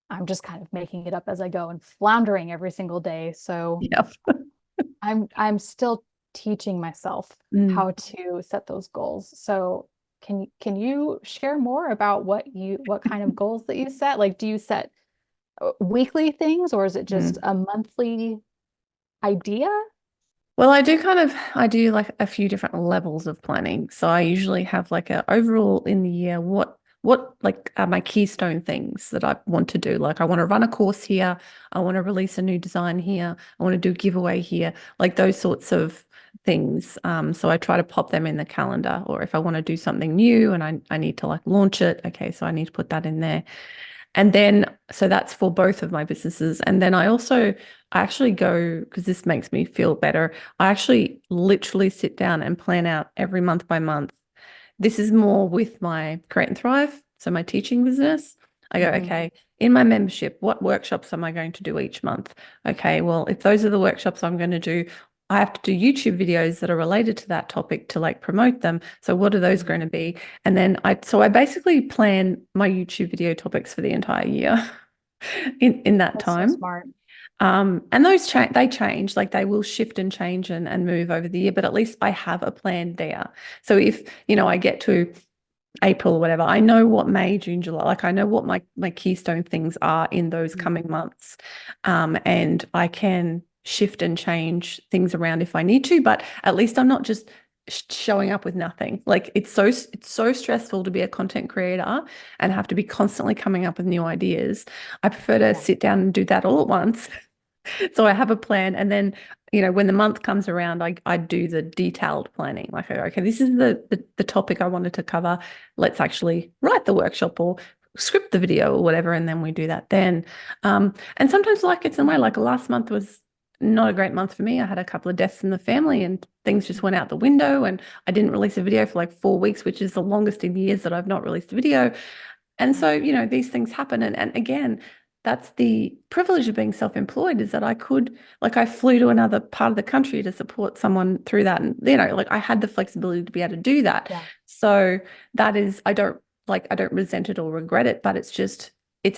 I'm just kind of making it up as I go and floundering every single day. So yeah. I'm still teaching myself Mm. how to set those goals. So can you share more about what kind of goals that you set? Like, do you set weekly things or is it just Mm. a monthly idea? Well, I do like a few different levels of planning. So I usually have like a overall in the year, what like are my keystone things that I want to do? Like I want to run a course here, I want to release a new design here, I want to do a giveaway here, like those sorts of things. So I try to pop them in the calendar, or if I want to do something new and I need to like launch it, okay, so I need to put that in there. And then, so that's for both of my businesses. And then I actually go, because this makes me feel better, I actually literally sit down and plan out every month by month. This is more with my Create and Thrive, so my teaching business. I go, Mhm. okay, in my membership, what workshops am I going to do each month? Okay, well, if those are the workshops I'm going to do, I have to do YouTube videos that are related to that topic to like promote them. So what are those going Mhm. to be? And then I basically plan my YouTube video topics for the entire year in that That's so time. smart. And they change, like they will shift and change and move over the year, but at least I have a plan there. So if I get to April or whatever, I know what May, June, July, like I know what my keystone things are in those Mhm. coming months. And I can shift and change things around if I need to, but at least I'm not just showing up with nothing. Like it's so stressful to be a content creator and have to be constantly coming up with new ideas. I prefer to Yeah. sit down and do that all at once. So I have a plan, and then when the month comes around, I do the detailed planning. Like, okay, this is the topic I wanted to cover. Let's actually write the workshop or script the video or whatever, and then we do that then. And sometimes life gets in the way. Like last month was not a great month for me. I had a couple of deaths in the family, and things just went out the window, and I didn't release a video for like 4 weeks, which is the longest in years that I've not released a video. And so, these things happen. And again, that's the privilege of being self-employed, is that I could, like, I flew to another part of the country to support someone through that. And, like I had the flexibility to be able to do that. Yeah. So that is, I don't resent it or regret it, but it's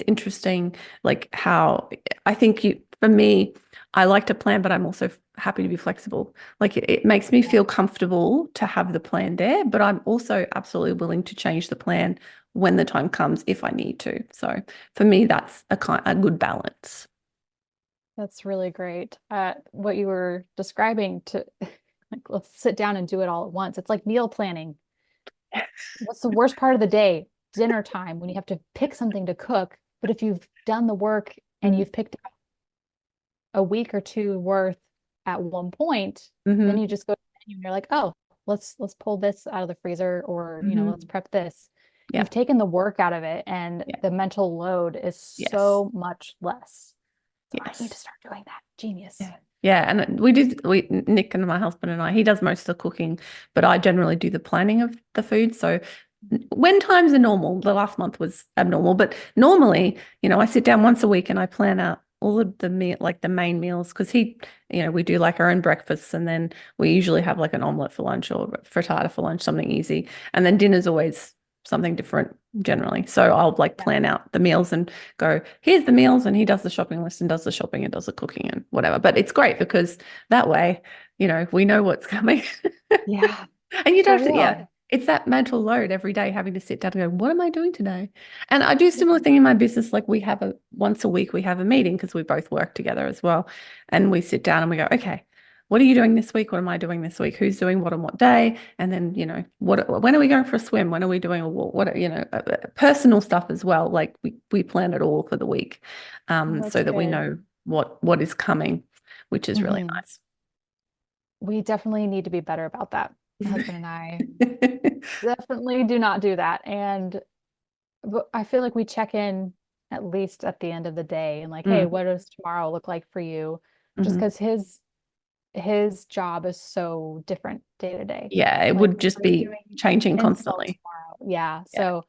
interesting, like how I think for me, I like to plan, but I'm also happy to be flexible. Like it makes me feel comfortable to have the plan there, but I'm also absolutely willing to change the plan when the time comes if I need to. So for me, that's a good balance. That's really great. What you were describing to like, let's sit down and do it all at once. It's like meal planning. What's the worst part of the day? Dinner time when you have to pick something to cook. But if you've done the work and Mm. you've picked a week or two worth at one point, then Mm-hmm. you just go to the menu and you're like, oh, let's pull this out of the freezer, or let's Mm-hmm. prep this. Yeah. You've taken the work out of it, and Yeah. the mental load is Yes. so much less. So I need to Yes. start doing that. Genius. Yeah. Yeah. And Nick and my husband and I, he does most of the cooking, but I generally do the planning of the food. So when times are normal, the last month was abnormal, but normally, I sit down once a week and I plan out all of the meal, like the main meals, because we do like our own breakfasts, and then we usually have like an omelette for lunch or frittata for lunch, something easy. And then dinner's always something different generally. So I'll like Yeah. plan out the meals and go, here's the meals, and he does the shopping list and does the shopping and does the cooking and whatever. But it's great because that way, we know what's coming. Yeah, And you for don't have to, yeah, real. it's that mental load every day having to sit down and go, what am I doing today? And I do a Yeah. similar thing in my business. Like once a week, we have a meeting because we both work together as well. And we sit down and we go, okay, what are you doing this week? What am I doing this week? Who's doing what on what day? And then, when are we going for a swim? When are we doing a walk? Personal stuff as well. Like we plan it all for the week, Oh, so that's that we good. know what is coming, which is really Mhm. nice. We definitely need to be better about that. My husband and I definitely do not do that. And but I feel like we check in at least at the end of the day and like, hey, Mm, what does tomorrow look like for you? Just mhm. because his job is so different day to day. Yeah, it Like, would just what are you be doing changing until constantly. tomorrow? Yeah. Yeah. So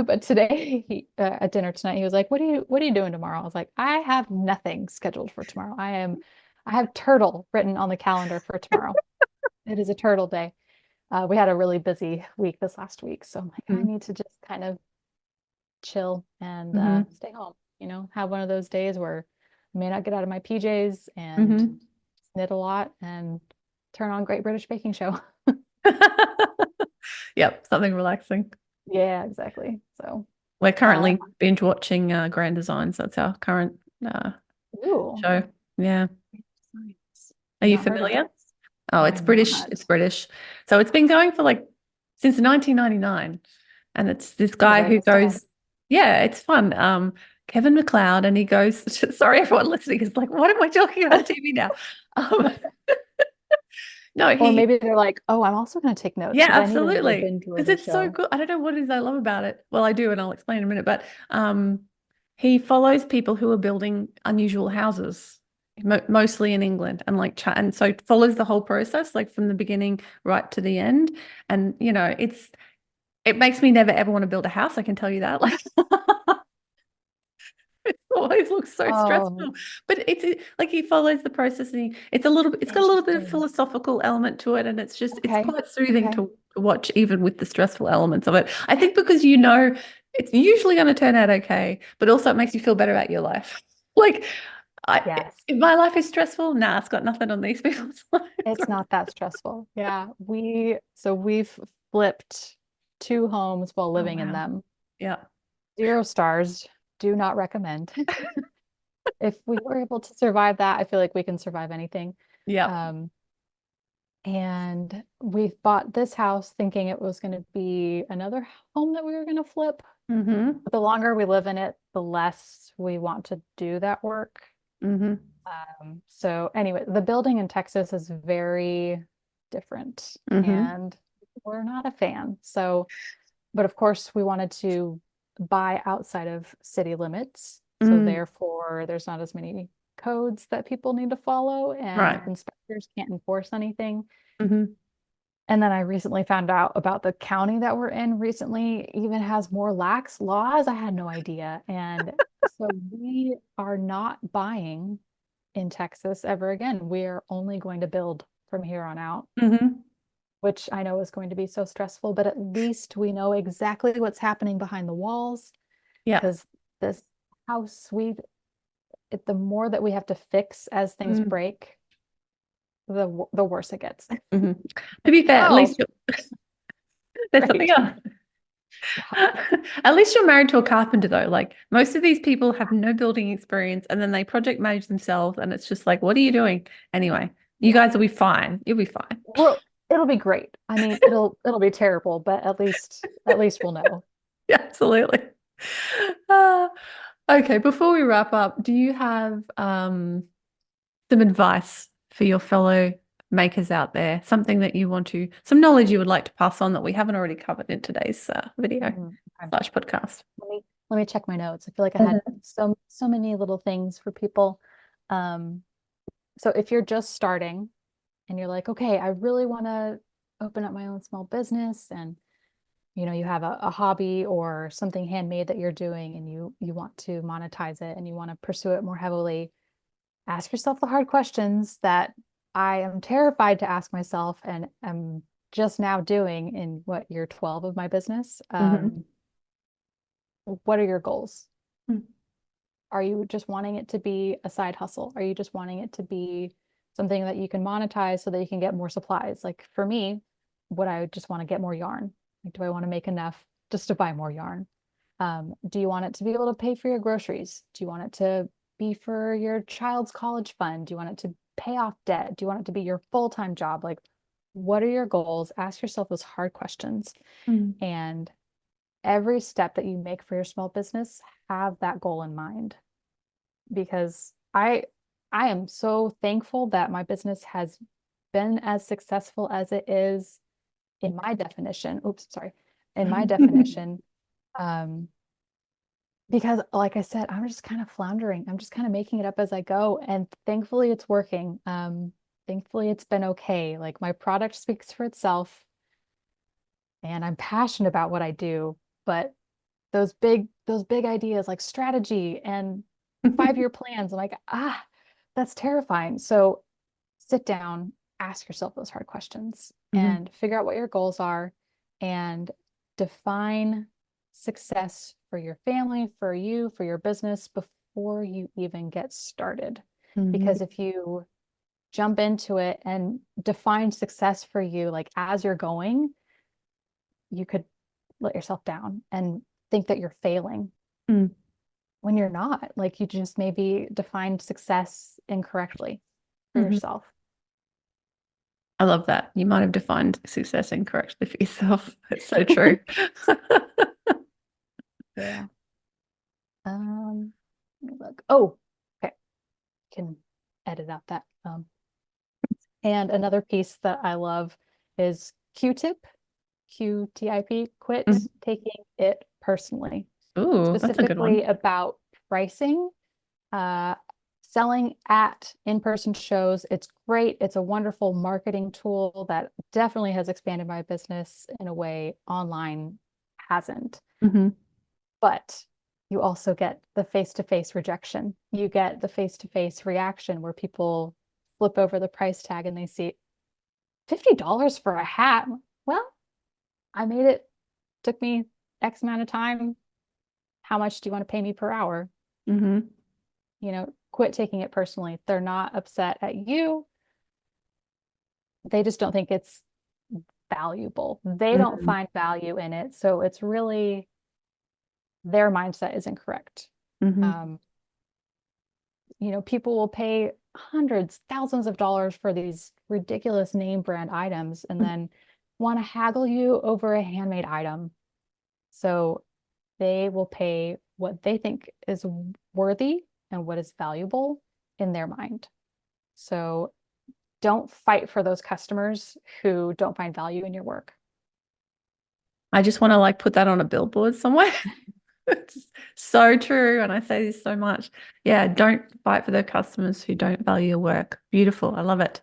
but today at dinner tonight, he was like, what are you doing tomorrow? I was like, I have nothing scheduled for tomorrow. I have turtle written on the calendar for tomorrow. It is a turtle day. We had a really busy week this last week, so I'm like, I Mm-hmm. need to just kind of chill and Mm-hmm. stay home, have one of those days where I may not get out of my PJs and Mm-hmm. knit a lot and turn on Great British Baking Show. Yep, something relaxing. Yeah, exactly. So, We're uh, currently binge watching Grand Designs. That's our current ooh, show. Yeah. science. Are you Not heard of familiar? this. Oh, it's I'm British. not. It's British. So it's been going for like since 1999. And it's this I'm gonna guy write who this down. goes, yeah, it's fun. Kevin McLeod, and he goes, sorry, everyone listening is like, what am I talking about TV now? Um, no, Or he maybe they're like, oh, I'm also going to take notes Yeah, because I need another absolutely. Because binge-worthy it's so show. good. I don't know what it is I love about it. Well, I do, and I'll explain in a minute. But he follows people who are building unusual houses, mostly in England, and and so follows the whole process, like from the beginning right to the end. And it makes me never ever want to build a house. I can tell you that. Like, it always looks so Oh, stressful, but like he follows the process, and it's got a little bit of interesting. philosophical element to it, and it's Okay. quite soothing Okay. to watch, even with the stressful elements of it. I think because it's usually going to turn out okay, but also it makes you feel better about your life. Like, Yes. if my life is stressful, nah, it's got nothing on these people's lives. It's not that stressful. Yeah. We've flipped two homes while Oh living in wow, them. yeah, 0 stars. Do not recommend. If we were able to survive that, I feel like we can survive anything. yeah, Um, And we bought this house thinking it was going to be another home that we were going to flip. Mm-hmm. But the longer we live in it, the less we want to do that work. Mm-hmm. So anyway, the building in Texas is very different Mm-hmm. and we're not a fan. So, but of course we wanted to buy outside of city limits. So Mm. therefore there's not as many codes that people need to follow and Right. inspectors can't enforce anything. Mm-hmm. And then I recently found out about the county that we're in recently even has more lax laws. I had no idea. And so we are not buying in Texas ever again. We're only going to build from here on out, Mm-hmm. which I know is going to be so stressful, but at least we know exactly what's happening behind the walls Yeah. because this house, the more that we have to fix as things Mm-hmm. break, the worse it gets. Mm-hmm. To be fair, at Oh, least there's something great. else. Yeah. At least you're married to a carpenter, though. Like most of these people have no building experience and then they project manage themselves, and it's just like, what are you doing? Anyway, you Yeah. guys will be fine. You'll be fine. Well, it'll be great. I mean, it'll be terrible, but at least we'll know. Yeah, absolutely. Uh, okay, before we wrap up, do you have some advice for your fellow makers out there? Something that you want to, some knowledge you would like to pass on that we haven't already covered in today's video Okay. slash podcast? Let me check my notes. I feel like I had Mhm. so many little things for people. Um, so if you're just starting and you're like, okay, I really want to open up my own small business and you have a hobby or something handmade that you're doing and you want to monetize it and you want to pursue it more heavily, ask yourself the hard questions that I am terrified to ask myself and am just now doing in what year 12 of my business. Mhm. What are your goals? Mhm. Are you just wanting it to be a side hustle? Are you just wanting it to be something that you can monetize so that you can get more supplies? Like for me, would I just want to get more yarn? Like, do I want to make enough just to buy more yarn? Do you want it to be able to pay for your groceries? Do you want it to be for your child's college fund? Do you want it to pay off debt? Do you want it to be your full-time job? Like, what are your goals? Ask yourself those hard questions. Mhm. And every step that you make for your small business, have that goal in mind because I am so thankful that my business has been as successful as it is in my definition. Oops, sorry. In my definition, um, because like I said, I'm just kind of floundering. I'm just kind of making it up as I go, and thankfully it's working. Thankfully it's been okay. Like my product speaks for itself, and I'm passionate about what I do, but those big ideas like strategy and 5-year plans. I'm like, that's terrifying. So sit down, ask yourself those hard questions Mhm. and figure out what your goals are and define success for your family, for you, for your business before you even get started. Mhm. Because if you jump into it and define success for you, like as you're going, you could let yourself down and think that you're failing Mhm. when you're not. Like you just maybe defined success incorrectly for Mhm. yourself. I love that. You might have defined success incorrectly for yourself. It's so true. Yeah. Let me look. Oh, okay. Can edit out that. And another piece that I love is Q-tip, QTIP, quit Mhm. taking it personally, Ooh, that's a good specifically one. about pricing. Uh, Selling at in-person shows, it's great. It's a wonderful marketing tool that definitely has expanded my business in a way online hasn't. Mhm. But you also get the face-to-face rejection. You get the face-to-face reaction where people flip over the price tag and they see $50 for a hat. Well, I made it, took me X amount of time. How much do you want to pay me per hour? Mhm. Quit taking it personally. They're not upset at you. They just don't think it's valuable. They don't Mhm. find value in it. So it's really their mindset is incorrect. Mhm. Um, People will pay hundreds, thousands of dollars for these ridiculous name brand items and then want to haggle you over a handmade item. So they will pay what they think is worthy and what is valuable in their mind. So don't fight for those customers who don't find value in your work. I just want to like put that on a billboard somewhere. It's so true. And I say this so much. Yeah, don't fight for the customers who don't value your work. Beautiful. I love it.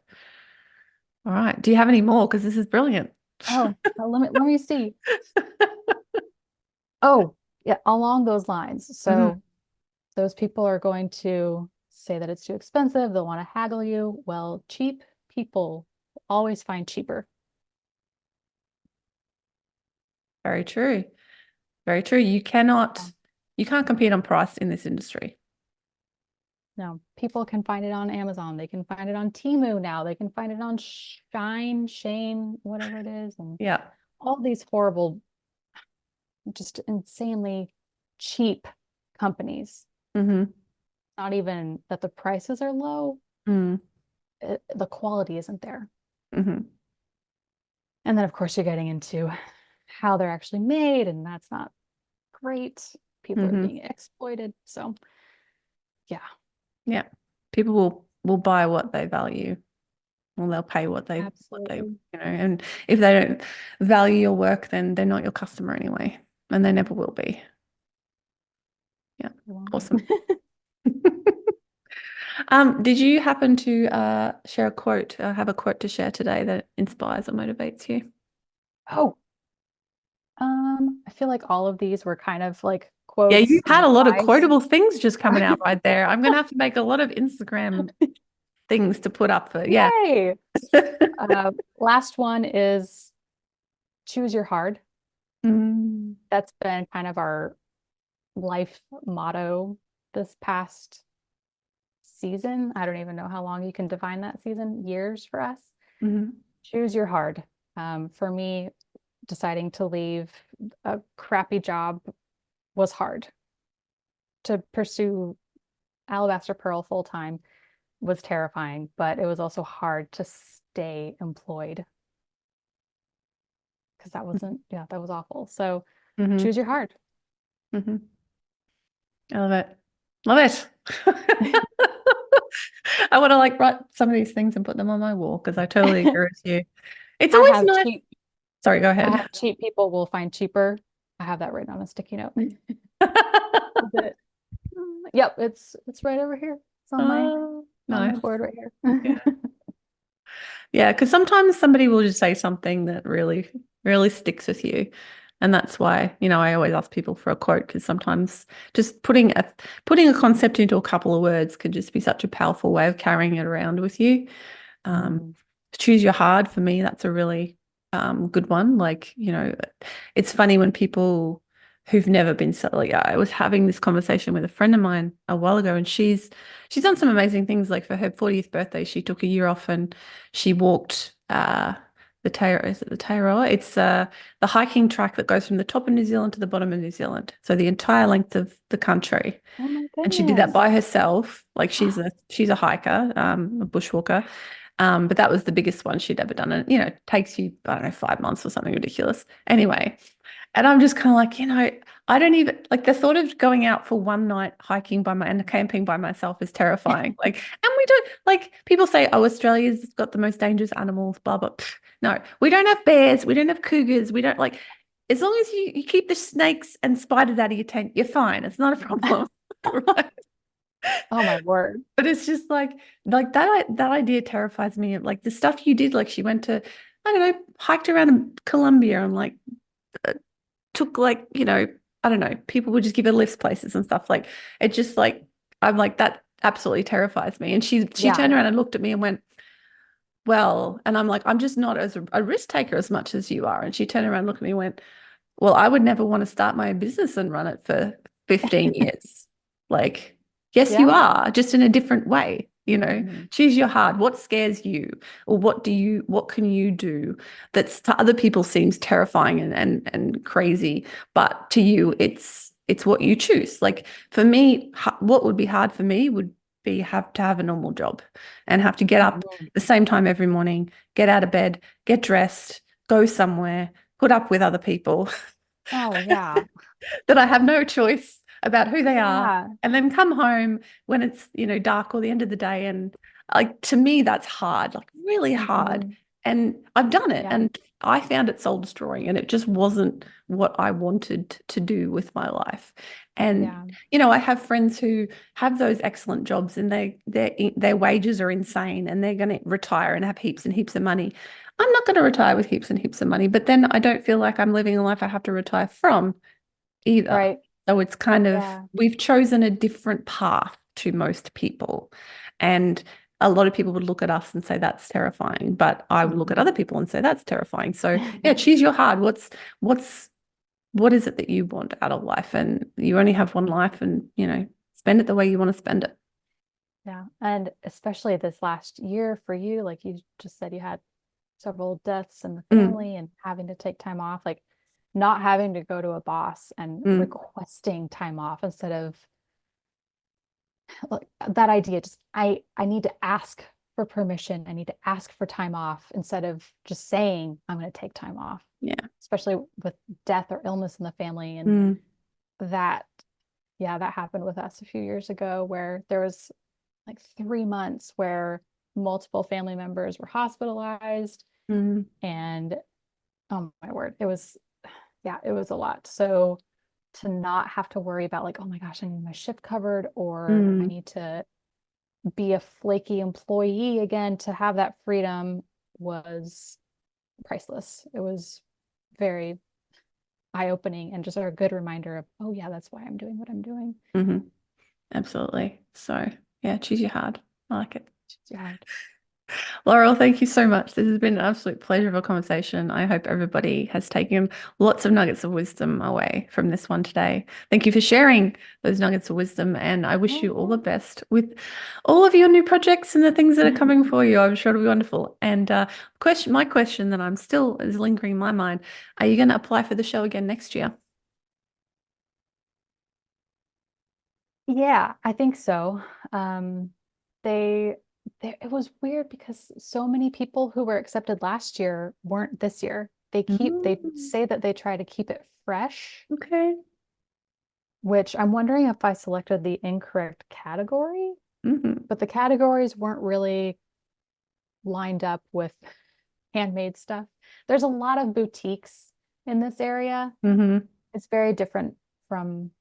All right. Do you have any more? Because this is brilliant. Oh, let me see. Oh, yeah, along those lines. So those people are going to say that it's too expensive. They'll want to haggle you. Well, cheap people always find cheaper. Very true. Very true. You can't compete on price in this industry. No, people can find it on Amazon. They can find it on Temu now. They can find it on Shane, whatever it is, and Yeah. all these horrible, just insanely cheap companies. Mm-hmm. Not even that the prices are low, Mm. the quality isn't there. Mm-hmm. And then, of course, you're getting into how they're actually made, and that's not great. People are Mm-hmm. being exploited. So, yeah, Yeah. People will buy what they value. Well, they'll pay absolutely. and if they don't value your work, then they're not your customer anyway. And they never will be. Yeah. You're welcome. Awesome. Did you happen to share a quote, have a quote to share today that inspires or motivates you? Oh, I feel like all of these were kind of like Yeah, you quotes and had a lot of advice. quotable things just coming out right there. I'm gonna have to make a lot of Instagram things to put up for, yeah. Yay! Last one is choose your hard. Mm, That's been kind of our life motto this past season. I don't even know how long you can define that season, years for us. mhm, Choose your hard. For me, deciding to leave a crappy job was hard. To pursue Alabaster Purl full time was terrifying, but it was also hard to stay employed because yeah, that was awful. So mhm, choose your hard. mhm. I love it. Love it. I want to like write some of these things and put them on my wall because I totally agree with you. It's I always have nice. cheap, Sorry, go I ahead. have cheap people will find cheaper. I have that written on a sticky note. Yep, it's right over here. It's Oh, on my nice. board right here. Yeah. Yeah, because sometimes somebody will just say something that really, really sticks with you. And that's why, I always ask people for a quote because sometimes just putting a concept into a couple of words can just be such a powerful way of carrying it around with you. Mhm. Choose your hard for me, that's a really good one. Like, it's funny when people who've never been like I was having this conversation with a friend of mine a while ago, and she's done some amazing things. Like for her 40th birthday, she took a year off and she walked the Tairo, is it the Tairoa? It's the hiking track that goes from the top of New Zealand to the bottom of New Zealand. So the entire length of the country. Oh my And she did that goodness. by herself. Like she's a hiker, a bushwalker. But that was the biggest one she'd ever done. And, it takes you, I don't know, 5 months or something ridiculous. Anyway, and I'm just kind of like, I don't even like the thought of going out for one night hiking and camping by myself is terrifying. Like, and we don't like people say, oh, Australia's got the most dangerous animals, blah, blah. Pfft. No, we don't have bears. We don't have cougars. We don't like, as long as you keep the snakes and spiders out of your tent, you're fine. It's not a problem. Right. Oh my word. But it's just like that idea terrifies me. Like the stuff you did, like she went to, I don't know, hiked around Colombia and like took like, I don't know, people would just give her lifts places and stuff. Like it just like I'm like that absolutely terrifies me. And she Yeah. turned around and looked at me and went, well, and I'm like, I'm just not as a risk taker as much as you are. And she turned around and looked at me and went, well, I would never want to start my own business and run it for 15 years. Like, yes, you Yeah. are, just in a different way. Mhm. Choose your heart. What scares you? Or what can you do that's to other people seems terrifying and crazy, but to you, it's what you choose. Like for me, what would be hard for me would be have to have a normal job and have to get up Mhm. the same time every morning, get out of bed, get dressed, go somewhere, put up with other people Oh, yeah. that I have no choice about who they are, Yeah. and then come home when it's, dark or the end of the day. And like, to me, that's hard, like really hard. Mhm. And I've done it, Yeah. and I found it soul destroying, and it just wasn't what I wanted to do with my life. And Yeah. I have friends who have those excellent jobs, and their wages are insane, and they're going to retire and have heaps and heaps of money. I'm not going to retire with heaps and heaps of money, but then I don't feel like I'm living a life I have to retire from either. Right. So it's kind of, Yeah. we've chosen a different path to most people. And a lot of people would look at us and say that's terrifying, but I would look at other Mhm. people and say that's terrifying. So yeah, choose your heart. What's what is it that you want out of life? And you only have one life, and spend it the way you want to spend it. Yeah. And especially this last year for you, like you just said, you had several deaths in the Mm, family and having to take time off, like not having to go to a boss and mm, requesting time off instead of like that idea. Just I need to ask for permission. I need to ask for time off instead of just saying I'm going to take time off, yeah. especially with death or illness in the family. And Mm, that, yeah, that happened with us a few years ago where there was like 3 months where multiple family members were hospitalized. mm, And oh my word, it was, yeah, it was a lot. So to not have to worry about like, oh my gosh, I need my shift covered, or I mm, need to be a flaky employee again, to have that freedom was priceless. It was very eye-opening and just a good reminder of, oh yeah, that's why I'm doing what I'm doing. mhm. Absolutely. So yeah, choose your heart. I like it. Yeah. Laurel, thank you so much. This has been an absolute pleasure of a conversation. I hope everybody has taken lots of nuggets of wisdom away from this one today. Thank you for sharing those nuggets of wisdom, and I wish you all the best with all of your new projects and the things that are coming for you. I'm sure it'll be wonderful. And my question that I'm still is lingering in my mind: are you going to apply for the show again next year? Yeah, I think so. Um, they, it was weird because so many people who were accepted last year weren't this year. They Mm, say that they try to keep it fresh, okay. which I'm wondering if I selected the incorrect category, Hmm. but the categories weren't really lined up with handmade stuff. There's a lot of boutiques in this area. Hmm. It's very different from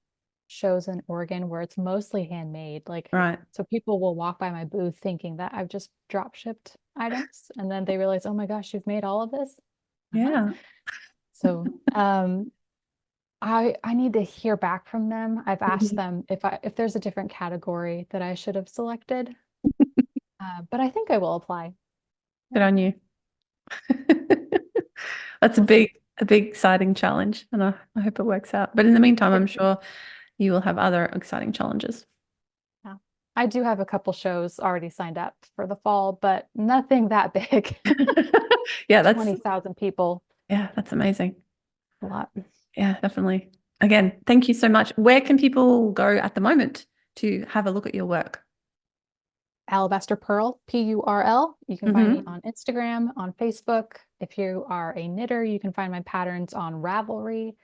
shows in Oregon where it's mostly handmade. Like, Right. so people will walk by my booth thinking that I've just drop shipped items, and then they realize, oh my gosh, you've made all of this. Uh-huh. Yeah. So, I need to hear back from them. I've asked Mhm. them if there's a different category that I should have selected, but I think I will apply. Good Yeah, on you. That's we'll see. a big, exciting challenge, and I hope it works out. But in the meantime, I'm sure you will have other exciting challenges. Yeah. I do have a couple shows already signed up for the fall, but nothing that big. Yeah, 20,000 people, that's amazing. a lot. Yeah, definitely. Again, thank you so much. Where can people go at the moment to have a look at your work? Alabaster Purl, Purl. You can find me Hmm. on Instagram, on Facebook. If you are a knitter, you can find my patterns on Ravelry.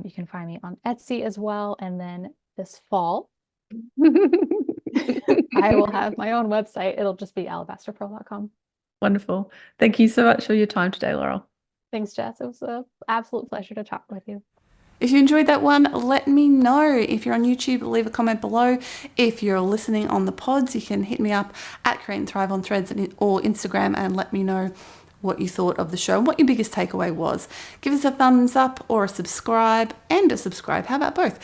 You can find me on Etsy as well. And then this fall, I will have my own website. It'll just be alabasterpurl.com. Wonderful. Thank you so much for your time today, Laurel. Thanks, Jess. It was an absolute pleasure to talk with you. If you enjoyed that one, let me know. If you're on YouTube, leave a comment below. If you're listening on the pods, you can hit me up at Create and Thrive on Threads or Instagram and let me know what you thought of the show and what your biggest takeaway was. Give us a thumbs up or a subscribe and a subscribe. How about both?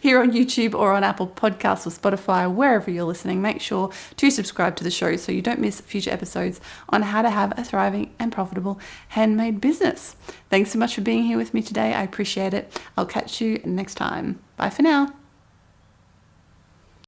Here on YouTube or on Apple Podcasts or Spotify, wherever you're listening, make sure to subscribe to the show so you don't miss future episodes on how to have a thriving and profitable handmade business. Thanks so much for being here with me today. I appreciate it. I'll catch you next time. Bye for now.